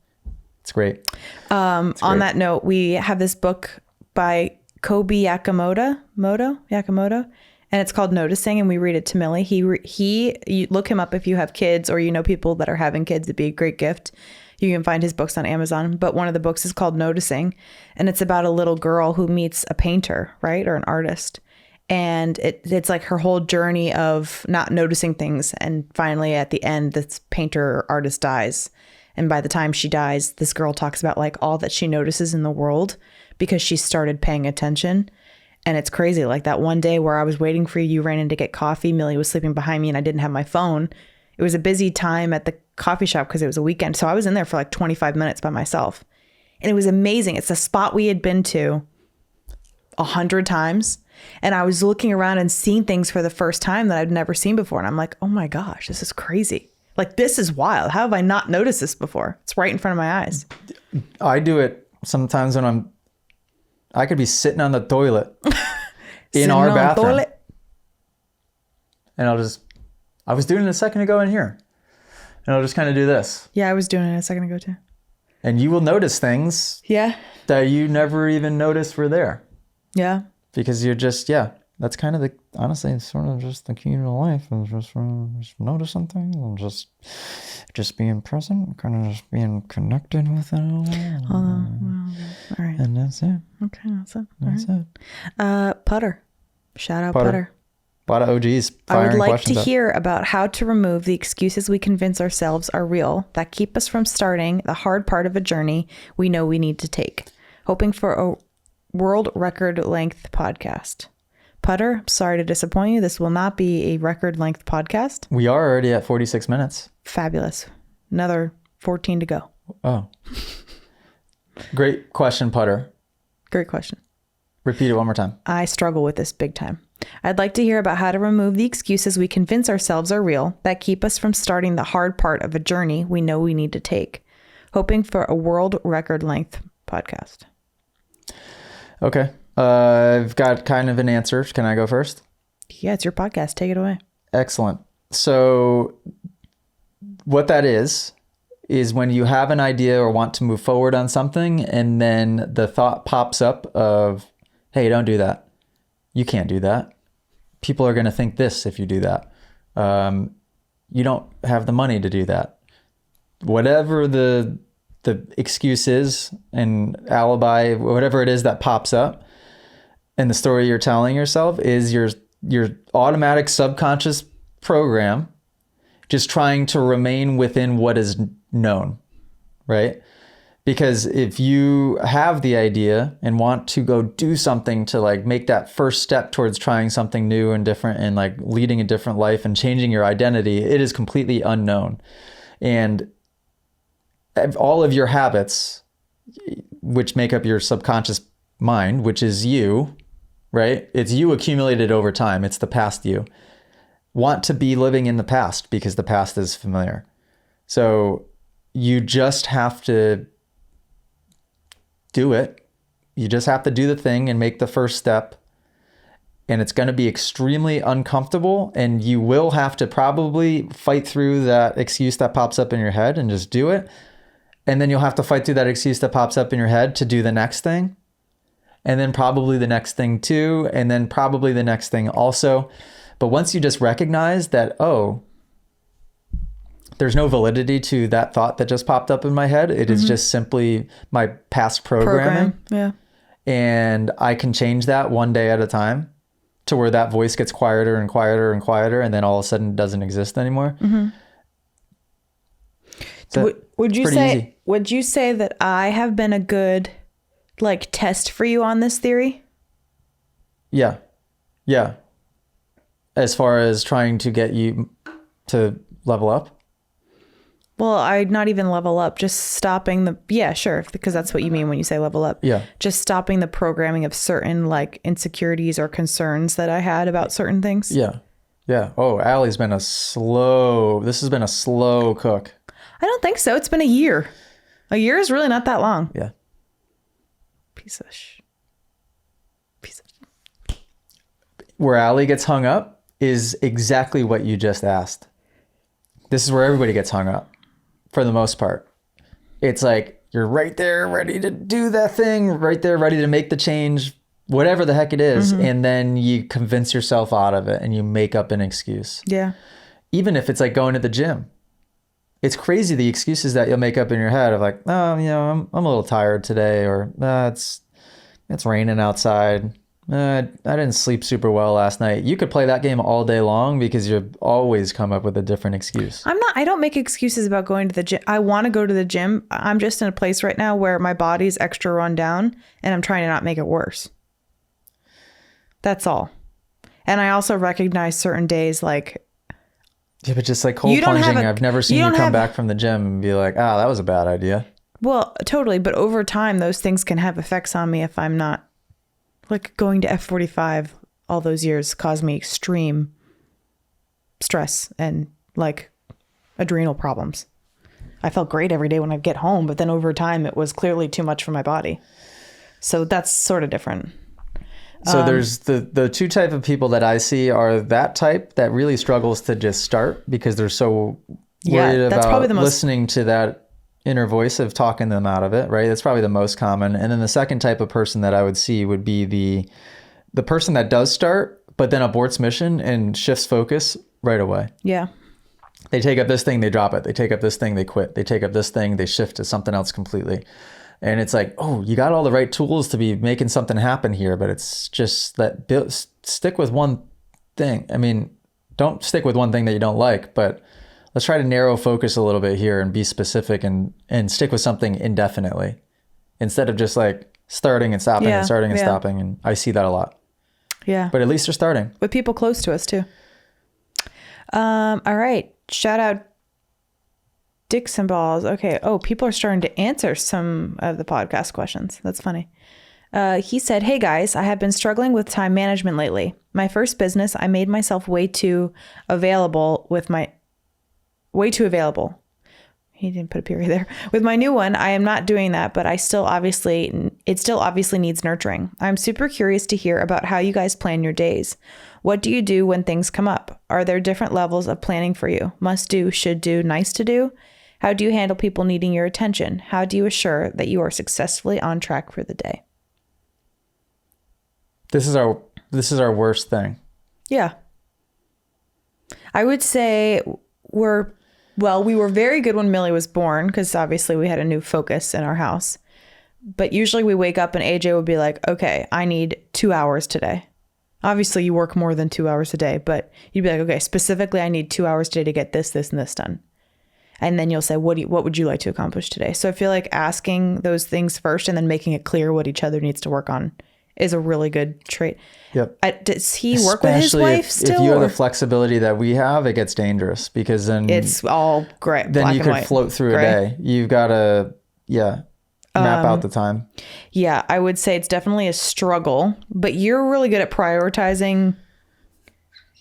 It's great. On that note, we have this book by Kobe Yakamoto, and it's called Noticing, and we read it to Millie. You look him up if you have kids or you know people that are having kids. It'd be a great gift. You can find his books on Amazon, but one of the books is called Noticing, and it's about a little girl who meets a painter, right? Or an artist. And it's like her whole journey of not noticing things. And finally, at the end, this painter or artist dies. And by the time she dies, this girl talks about like all that she notices in the world because she started paying attention. And it's crazy. Like that one day where I was waiting for you, you ran in to get coffee. Millie was sleeping behind me and I didn't have my phone. It was a busy time at the coffee shop because it was a weekend. So I was in there for like 25 minutes by myself. And it was amazing. It's a spot we had been to 100 times. And I was looking around and seeing things for the first time that I'd never seen before. And I'm like, oh my gosh, this is crazy. Like, this is wild. How have I not noticed this before? It's right in front of my eyes. I do it sometimes when I could be sitting on the toilet in our bathroom. And I was doing it a second ago in here. And I'll just kind of do this. Yeah, I was doing it a second ago too. And you will notice things Yeah. that you never even noticed were there. Yeah. Because you're just, that's kind of honestly, it's sort of just the key to life. Is just noticing things and just being present, kind of just being connected with it all. All right. And that's it. Okay, that's it. That's it. Putter. Shout out Putter. A lot of OGs I would firing like questions to up. hear about how to remove the excuses we convince ourselves are real that keep us from starting the hard part of a journey we know we need to take. Hoping for a world record length podcast. Putter, sorry to disappoint you. This will not be a record length podcast. We are already at 46 minutes. Fabulous. Another 14 to go. Oh. Great question, Putter. Great question. Repeat it one more time. I struggle with this big time. I'd like to hear about how to remove the excuses we convince ourselves are real that keep us from starting the hard part of a journey we know we need to take. Hoping for a world record length podcast. Okay. I've got kind of an answer. Can I go first? Yeah, it's your podcast. Take it away. Excellent. So what that is when you have an idea or want to move forward on something, and then the thought pops up of, hey, don't do that. You can't do that. People are going to think this if you do that. You don't have the money to do that. Whatever the excuse is and alibi, whatever it is that pops up, and the story you're telling yourself is your automatic subconscious program just trying to remain within what is known, right? Because if you have the idea and want to go do something to like make that first step towards trying something new and different and like leading a different life and changing your identity, it is completely unknown. And all of your habits, which make up your subconscious mind, which is you, right? It's you accumulated over time. It's the past you. Want to be living in the past because the past is familiar. So you just have to do it. You just have to do the thing and make the first step. And it's going to be extremely uncomfortable, and you will have to probably fight through that excuse that pops up in your head and just do it. And then you'll have to fight through that excuse that pops up in your head to do the next thing. And then probably the next thing too. And then probably the next thing also. But once you just recognize that, oh, there's no validity to that thought that just popped up in my head. It is just simply my past programming. Yeah. And I can change that one day at a time to where that voice gets quieter and quieter and quieter. And then all of a sudden it doesn't exist anymore. So would you say that I have been a good like test for you on this theory? Yeah. Yeah. As far as trying to get you to level up? Well, I'd not even level up, just stopping the, yeah, sure, because that's what you mean when you say level up. Yeah. Just stopping the programming of certain like insecurities or concerns that I had about certain things. Yeah. Yeah. Oh, Allie's been this has been a slow cook. I don't think so. It's been a year. A year is really not that long. Yeah. Piece of Where Allie gets hung up is exactly what you just asked. This is where everybody gets hung up for the most part. It's like you're right there ready to do that thing, right there ready to make the change, whatever the heck it is. And then you convince yourself out of it and you make up an excuse. Yeah. Even if it's like going to the gym. It's crazy the excuses that you'll make up in your head of like, oh, I'm a little tired today, or it's raining outside. I didn't sleep super well last night. You could play that game all day long because you always come up with a different excuse. I don't make excuses about going to the gym. I want to go to the gym. I'm just in a place right now where my body's extra run down and I'm trying to not make it worse. That's all. And I also recognize certain days like, yeah, but just like cold plunging, I've never seen you come back from the gym and be like, that was a bad idea. Well, totally. But over time, those things can have effects on me if I'm not, like going to F45 all those years caused me extreme stress and like adrenal problems. I felt great every day when I'd get home, but then over time it was clearly too much for my body. So that's sort of different. So there's the two type of people that I see are that type that really struggles to just start because they're so worried about listening to that inner voice of talking them out of it, right? That's probably the most common. And then the second type of person that I would see would be the person that does start, but then aborts mission and shifts focus right away. Yeah. They take up this thing, they drop it. They take up this thing, they quit. They take up this thing, they shift to something else completely. And it's like, oh, you got all the right tools to be making something happen here, but it's just that stick with one thing. I mean, don't stick with one thing that you don't like, but let's try to narrow focus a little bit here and be specific and stick with something indefinitely instead of just like starting and stopping and starting and stopping. And I see that a lot. Yeah. But at least they're starting. With people close to us too. All right. Shout out Dixon Balls. Okay. Oh, people are starting to answer some of the podcast questions. That's funny. He said, "Hey guys, I have been struggling with time management lately. My first business, I made myself way too available. He didn't put a period there. With my new one, I am not doing that, but it still obviously needs nurturing. I'm super curious to hear about how you guys plan your days. What do you do when things come up? Are there different levels of planning for you? Must do, should do, nice to do? How do you handle people needing your attention? How do you assure that you are successfully on track for the day?" This is our worst thing. Yeah. I would say we were very good when Millie was born because obviously we had a new focus in our house. But usually we wake up and AJ would be like, okay, I need 2 hours today. Obviously you work more than 2 hours a day, but you'd be like, okay, specifically I need 2 hours today to get this, and this done. And then you'll say, what would you like to accomplish today? So I feel like asking those things first and then making it clear what each other needs to work on is a really good trait. Yep. Does he work with his wife still? If you have the flexibility that we have, it gets dangerous because then it's all gray. Then you could float through a day. You've got to, map out the time. Yeah, I would say it's definitely a struggle, but you're really good at prioritizing.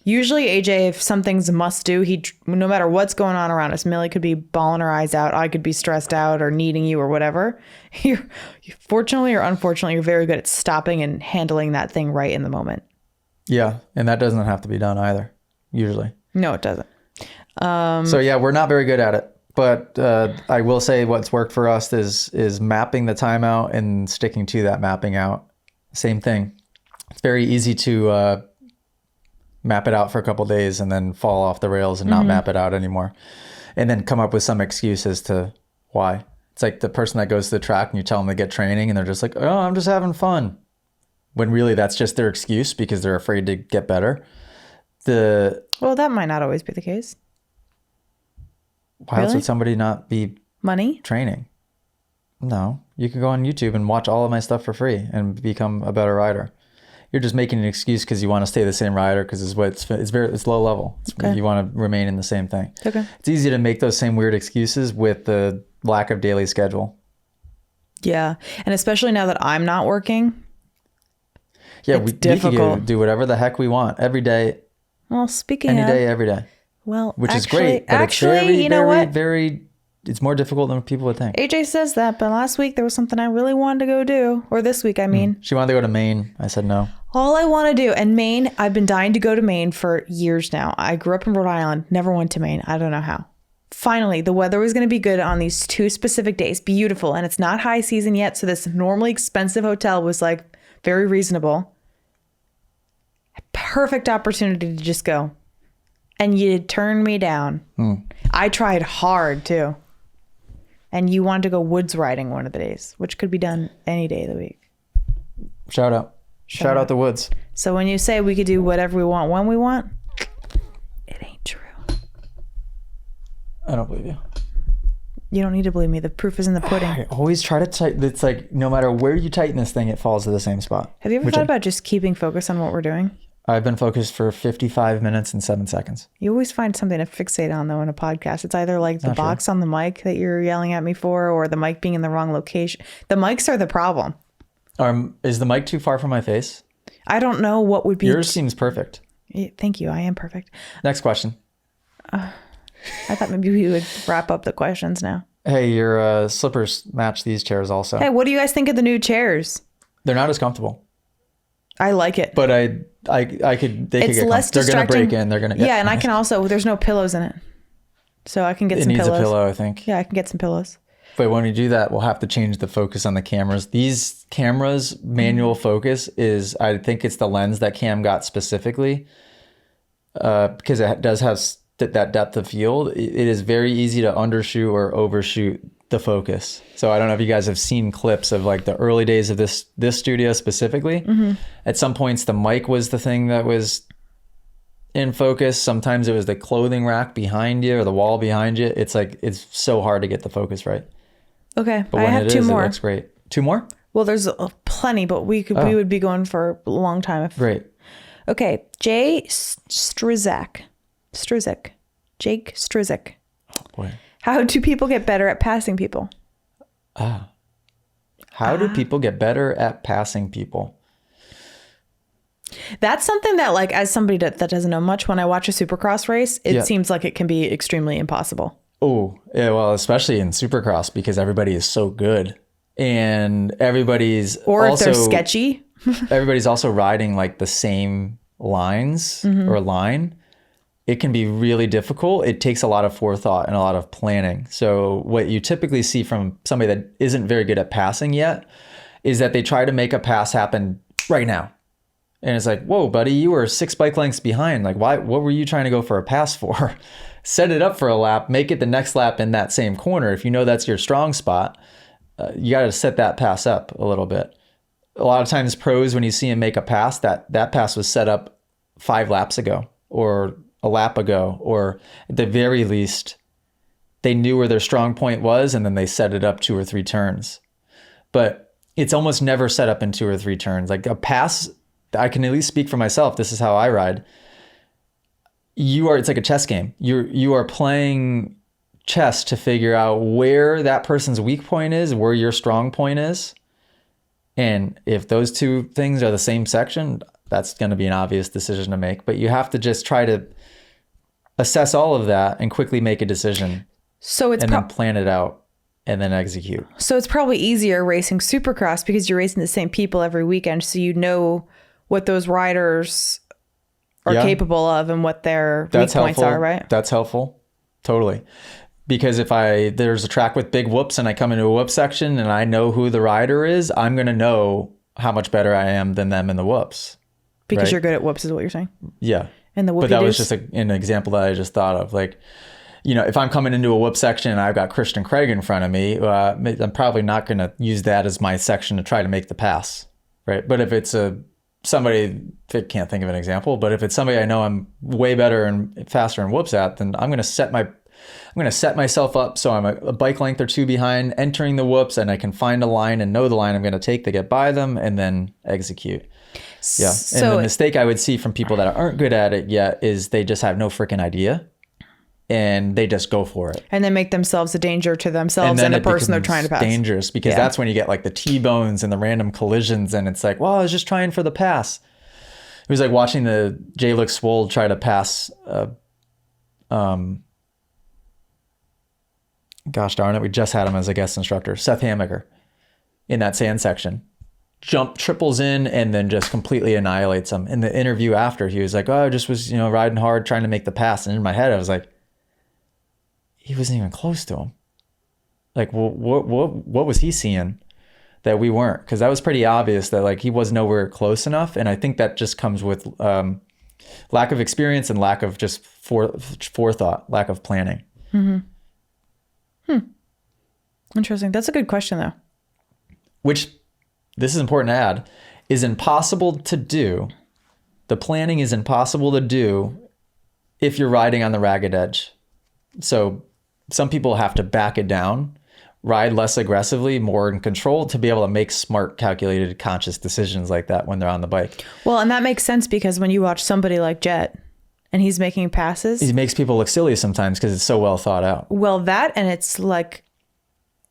Usually AJ, if something's a must do, no matter what's going on around us, Millie could be bawling her eyes out. I could be stressed out or needing you or whatever. Fortunately or unfortunately, you're very good at stopping and handling that thing right in the moment. Yeah. And that doesn't have to be done either, usually. No, it doesn't. So yeah, we're not very good at it, but I will say what's worked for us is mapping the time out and sticking to that mapping out. Same thing. It's very easy to, map it out for a couple of days and then fall off the rails and not map it out anymore. And then come up with some excuse as to why. It's like the person that goes to the track and you tell them to get training and they're just like, oh, I'm just having fun. When really that's just their excuse because they're afraid to get better. Well, that might not always be the case. Why else would somebody not be money training? No, you can go on YouTube and watch all of my stuff for free and become a better rider. You're just making an excuse because you want to stay the same rider because it's low level. You want to remain in the same thing. Okay. It's easy to make those same weird excuses with the lack of daily schedule. Yeah. And especially now that I'm not working. Yeah, we can do whatever the heck we want every day. Well, any day, every day. Well, which is great. But actually, it's very it's more difficult than people would think. AJ says that, but last week there was something I really wanted to go do. Or this week, I mean. She wanted to go to Maine. I said no. All I want to do, and Maine, I've been dying to go to Maine for years now. I grew up in Rhode Island, never went to Maine. I don't know how. Finally, the weather was going to be good on these 2 specific days. Beautiful. And it's not high season yet. So this normally expensive hotel was like very reasonable. Perfect opportunity to just go. And you turned me down. I tried hard too. And you wanted to go woods riding one of the days, which could be done any day of the week. Shout out. Shout out the woods. So when you say we could do whatever we want when we want, it ain't true. I don't believe you. You don't need to believe me. The proof is in the pudding. I always try to tighten. It's like no matter where you tighten this thing, it falls to the same spot. Have you ever thought about just keeping focus on what we're doing? I've been focused for 55 minutes and 7 seconds. You always find something to fixate on, though, in a podcast. It's either like the box on the mic that you're yelling at me for or the mic being in the wrong location. The mics are the problem. Is the mic too far from my face? I don't know what would be. Yours seems perfect. Thank you. I am perfect. Next question. I thought maybe we would wrap up the questions now. Hey, your slippers match these chairs also. Hey, what do you guys think of the new chairs? They're not as comfortable. I like it. But they could get less they're going to break in. They're going to Yeah, and I can also, there's no pillows in it. So I can get some pillows. It needs a pillow, I think. Yeah, I can get some pillows. But when we do that, we'll have to change the focus on the cameras. These cameras, manual focus is, I think it's the lens that Cam got specifically, because it does have that depth of field. It is very easy to undershoot or overshoot the focus. So I don't know if you guys have seen clips of like the early days of this studio specifically. At some points, the mic was the thing that was in focus. Sometimes it was the clothing rack behind you or the wall behind you. It's like, it's so hard to get the focus right. Okay. But when it looks great. 2 more? Well, there's plenty, but we would be going for a long time. Great. Okay. Jake Struzik. Jake Struzik. Oh, boy. How do people get better at passing people? How do people get better at passing people? That's something that, like, as somebody that doesn't know much, when I watch a Supercross race, it seems like it can be extremely impossible. Oh, yeah, well, especially in Supercross, because everybody is so good. And everybody's Or also, if they're sketchy. everybody's also riding like the same lines or line. It can be really difficult. It takes a lot of forethought and a lot of planning. So what you typically see from somebody that isn't very good at passing yet is that they try to make a pass happen right now. And it's like, whoa, buddy, you were 6 bike lengths behind. Like, what were you trying to go for a pass for? Set it up for a lap, make it the next lap in that same corner. If you know that's your strong spot, you got to set that pass up a little bit. A lot of times pros, when you see them make a pass, that pass was set up 5 laps ago or a lap ago, or at the very least, they knew where their strong point was and then they set it up 2 or 3 turns. But it's almost never set up in 2 or 3 turns. Like a pass, I can at least speak for myself. This is how I ride. It's like a chess game. You are playing chess to figure out where that person's weak point is, where your strong point is. And if those 2 things are the same section, that's going to be an obvious decision to make. But you have to just try to assess all of that and quickly make a decision. So it's then plan it out and then execute. So it's probably easier racing Supercross because you're racing the same people every weekend. So you know what those riders are capable of and what their weak points are, right? That's helpful. Totally. Because if there's a track with big whoops and I come into a whoop section and I know who the rider is, I'm going to know how much better I am than them in the whoops. Because you're good at whoops is what you're saying? Yeah. And the whoopie But that was just an example that I just thought of. Like, you know, if I'm coming into a whoop section and I've got Christian Craig in front of me, I'm probably not going to use that as my section to try to make the pass, right? But if it's somebody, I can't think of an example, but if it's somebody I know I'm way better and faster in whoops at, then I'm going to set myself up so I'm a bike length or 2 behind entering the whoops, and I can find a line and know the line I'm going to take to get by them and then execute. Yeah. And the mistake I would see from people that aren't good at it yet is they just have no freaking idea and they just go for it. And they make themselves a danger to themselves and the person they're trying to pass. Dangerous because that's when you get like the T-bones and the random collisions, and it's like, well, I was just trying for the pass. It was like watching the J-Luke Swold try to pass gosh darn it, we just had him as a guest instructor, Seth Hamaker, in that sand section. Triples in and then just completely annihilates him. In the interview after, he was like, oh, I just was, riding hard trying to make the pass. And in my head, I was like, he wasn't even close to him. Like, what was he seeing that we weren't? Because that was pretty obvious that like he was nowhere close enough. And I think that just comes with lack of experience and lack of just forethought, lack of planning. Interesting. That's a good question, though. Which, this is important to add, is impossible to do. The planning is impossible to do if you're riding on the ragged edge. So some people have to back it down, ride less aggressively, more in control to be able to make smart, calculated, conscious decisions like that when they're on the bike. Well, and that makes sense because when you watch somebody like Jet and he's making passes. He makes people look silly sometimes because it's so well thought out. Well, that and it's like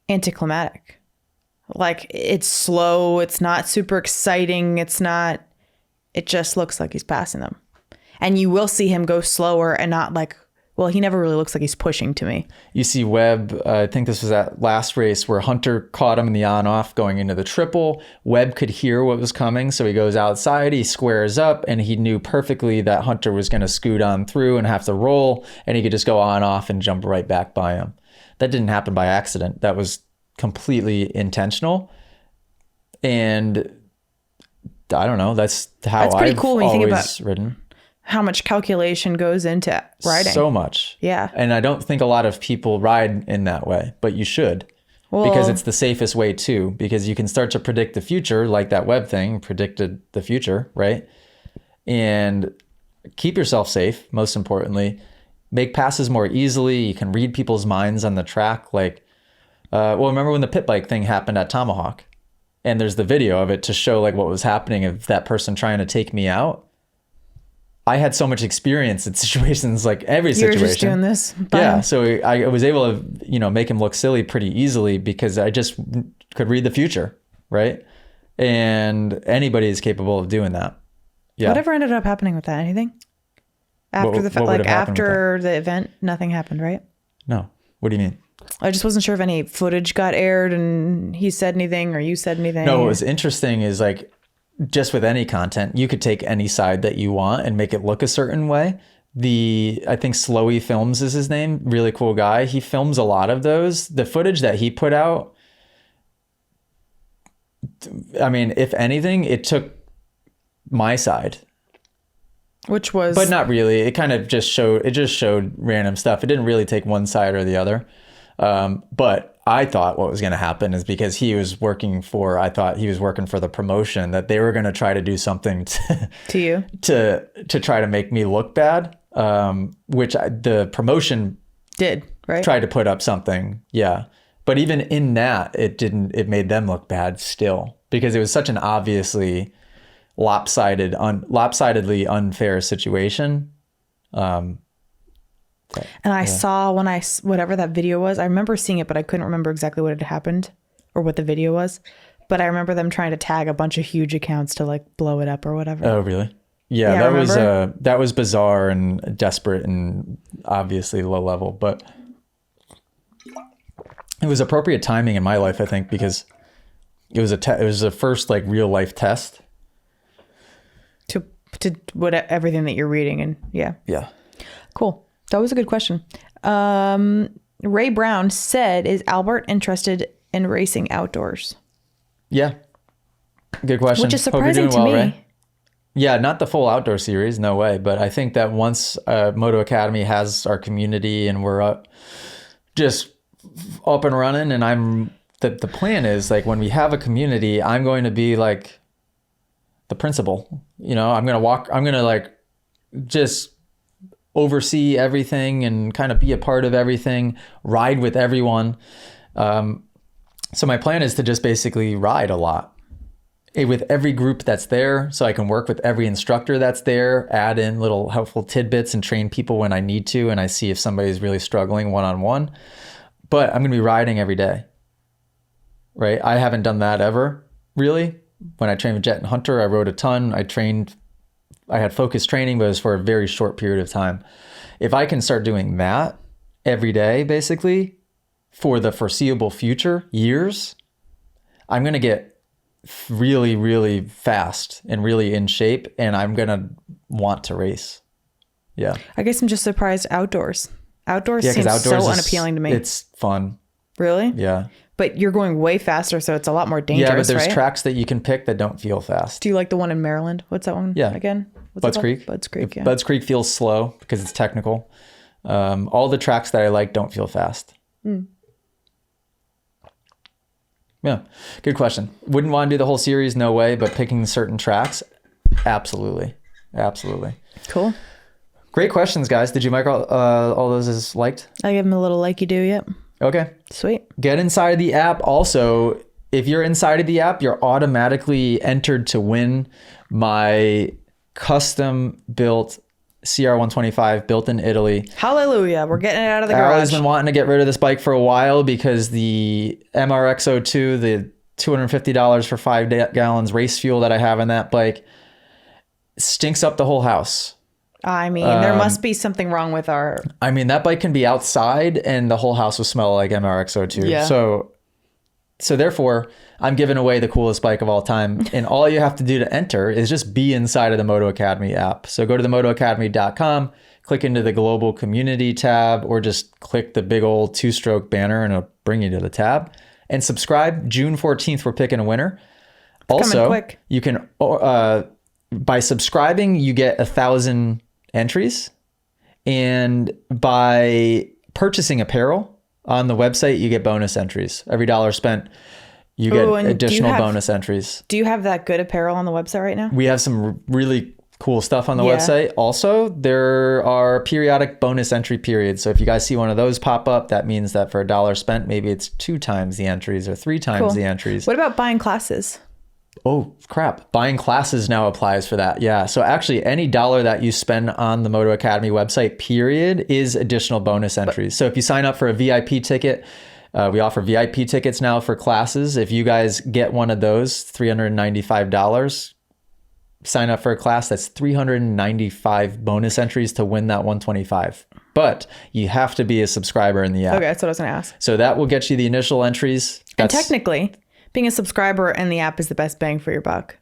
anticlimactic. Like it's slow. It's not super exciting. It just looks like he's passing them. And you will see him go slower and not like, well, he never really looks like he's pushing to me. You see Webb, I think this was that last race where Hunter caught him in the on-off going into the triple. Webb could hear what was coming, so he goes outside, he squares up, and he knew perfectly that Hunter was going to scoot on through and have to roll, and he could just go on-off and jump right back by him. That didn't happen by accident. That was completely intentional. And I don't know, that's how pretty I've cool when you think about ridden. how much calculation goes into riding. So much. Yeah. And I don't think a lot of people ride in that way, but you should. Because it's the safest way too, because you can start to predict the future, like that web thing predicted the future, right? And keep yourself safe, most importantly. Make passes more easily. You can read people's minds on the track. Like, remember when the pit bike thing happened at Tomahawk? And there's the video of it to show like what was happening of that person trying to take me out. I had so much experience in situations, like every situation. You're just doing this. Yeah, so I was able to, make him look silly pretty easily because I just could read the future, right? And anybody is capable of doing that. Yeah. Whatever ended up happening with that? Anything? After after the event, nothing happened, right? No. What do you mean? I just wasn't sure if any footage got aired and he said anything or you said anything. No, what was interesting is like, just with any content, you could take any side that you want and make it look a certain way. I think Slowy Films is his name, really cool guy. He films a lot of those. The footage that he put out, I mean, if anything, it took my side. Which was... But not really. It kind of just showed random stuff. It didn't really take one side or the other. But I thought what was going to happen is because I thought he was working for the promotion, that they were going to try to do something to you to try to make me look bad. Which the promotion did, right? Tried to put up something. Yeah. But even in that, it made them look bad still because it was such an obviously lopsidedly unfair situation. And I saw whatever that video was, I remember seeing it, but I couldn't remember exactly what had happened or what the video was. But I remember them trying to tag a bunch of huge accounts to like blow it up or whatever. Oh, really? Yeah, that was bizarre and desperate and obviously low level, but it was appropriate timing in my life, I think, because it was the first like real life test to everything that you're reading and yeah. Cool. That was a good question. Ray Brown said, is Albert interested in racing outdoors? Yeah. Good question. Which is surprising to me. Ray? Yeah, not the full outdoor series, no way. But I think that once Moto Academy has our community and we're just up and running, and the plan is like when we have a community, I'm going to be like the principal. I'm going to like just oversee everything and kind of be a part of everything, ride with everyone. So my plan is to just basically ride a lot with every group that's there, so I can work with every instructor that's there, add in little helpful tidbits and train people when I need to, and I see if somebody's really struggling one-on-one. But I'm going to be riding every day, right? I haven't done that ever, really. When I trained with Jet and Hunter, I rode a ton. I had focused training, but it was for a very short period of time. If I can start doing that every day, basically, for the foreseeable future, years, I'm going to get really, really fast and really in shape, and I'm going to want to race. Yeah. I guess I'm just surprised outdoors. Outdoors seems so unappealing to me. It's fun. Really? Yeah. But you're going way faster, so it's a lot more dangerous, yeah, but there's right? tracks that you can pick that don't feel fast. Do you like the one in Maryland? What's that one again? Budds Creek. Budds Creek, yeah. Budds Creek feels slow because it's technical. All the tracks that I like don't feel fast. Yeah, good question. Wouldn't want to do the whole series, no way, but picking certain tracks, absolutely. Absolutely. Cool. Great questions, guys. Did you mark all those as liked? I give them a little like you do, yep. Okay. Sweet. Get inside the app. Also, if you're inside of the app, you're automatically entered to win my custom built CR125 built in Italy. Hallelujah. We're getting it out of the garage. I've been wanting to get rid of this bike for a while because the MRX02, the $250 for 5 gallons race fuel that I have in that bike stinks up the whole house. I mean, there must be something wrong with our... I mean, that bike can be outside and the whole house will smell like MRX02. Yeah. So therefore, I'm giving away the coolest bike of all time. And all you have to do to enter is just be inside of the Moto Academy app. So go to the motoacademy.com, click into the global community tab, or just click the big old 2-stroke banner and it'll bring you to the tab. and subscribe. June 14th, we're picking a winner. Also, quick. you can, by subscribing, you get 1,000 entries. And by purchasing apparel on the website, you get bonus entries. Every $1 spent, you get additional bonus entries. Do you have that good apparel on the website right now? We have some really cool stuff on the website. Also, there are periodic bonus entry periods. So if you guys see one of those pop up, that means that for $1 spent, maybe it's 2 times the entries or 3 times the entries. What about buying classes? Oh, crap. Buying classes now applies for that. Yeah. So actually any $1 that you spend on the Moto Academy website, period, is additional bonus entries. So if you sign up for a VIP ticket, we offer VIP tickets now for classes. If you guys get one of those, $395, sign up for a class, that's 395 bonus entries to win that 125. But you have to be a subscriber in the app. Okay, that's what I was going to ask. So that will get you the initial entries. And technically, being a subscriber in the app is the best bang for your buck.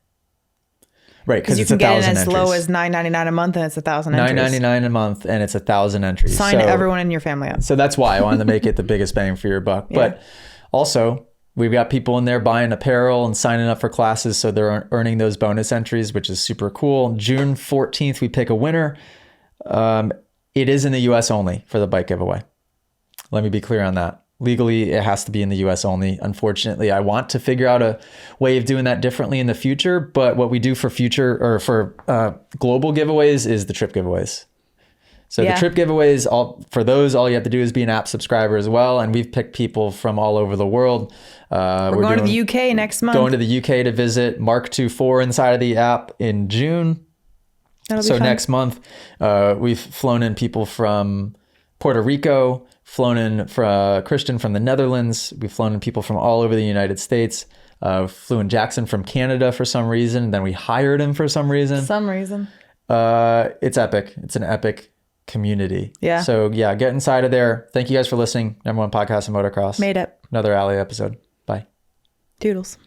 Right, because you it's can get it 1,000 as entries. low as $9.99 a month, and it's 1,000 entries. $9.99 a month, and it's 1,000 entries. Sign everyone in your family up. So that's why I wanted to make it the biggest bang for your buck. But also, we've got people in there buying apparel and signing up for classes, so they're earning those bonus entries, which is super cool. June 14th, we pick a winner. It is in the U.S. only for the bike giveaway. Let me be clear on that. Legally, it has to be in the US only. Unfortunately, I want to figure out a way of doing that differently in the future. But what we do for global giveaways is the trip giveaways. So the trip giveaways, all you have to do is be an app subscriber as well. And we've picked people from all over the world. We're going to the UK next month. Going to the UK to visit Mark II 4 inside of the app in June. That'll be fun. Next month, we've flown in people from Puerto Rico, flown in for Christian from the Netherlands. We've flown in people from all over the United States. Flew in Jackson from Canada for some reason. Then we hired him for some reason. It's epic. It's an epic community. Yeah. So yeah, get inside of there. Thank you guys for listening. #1 podcast in motocross. Made it. Another Alley episode. Bye. Toodles.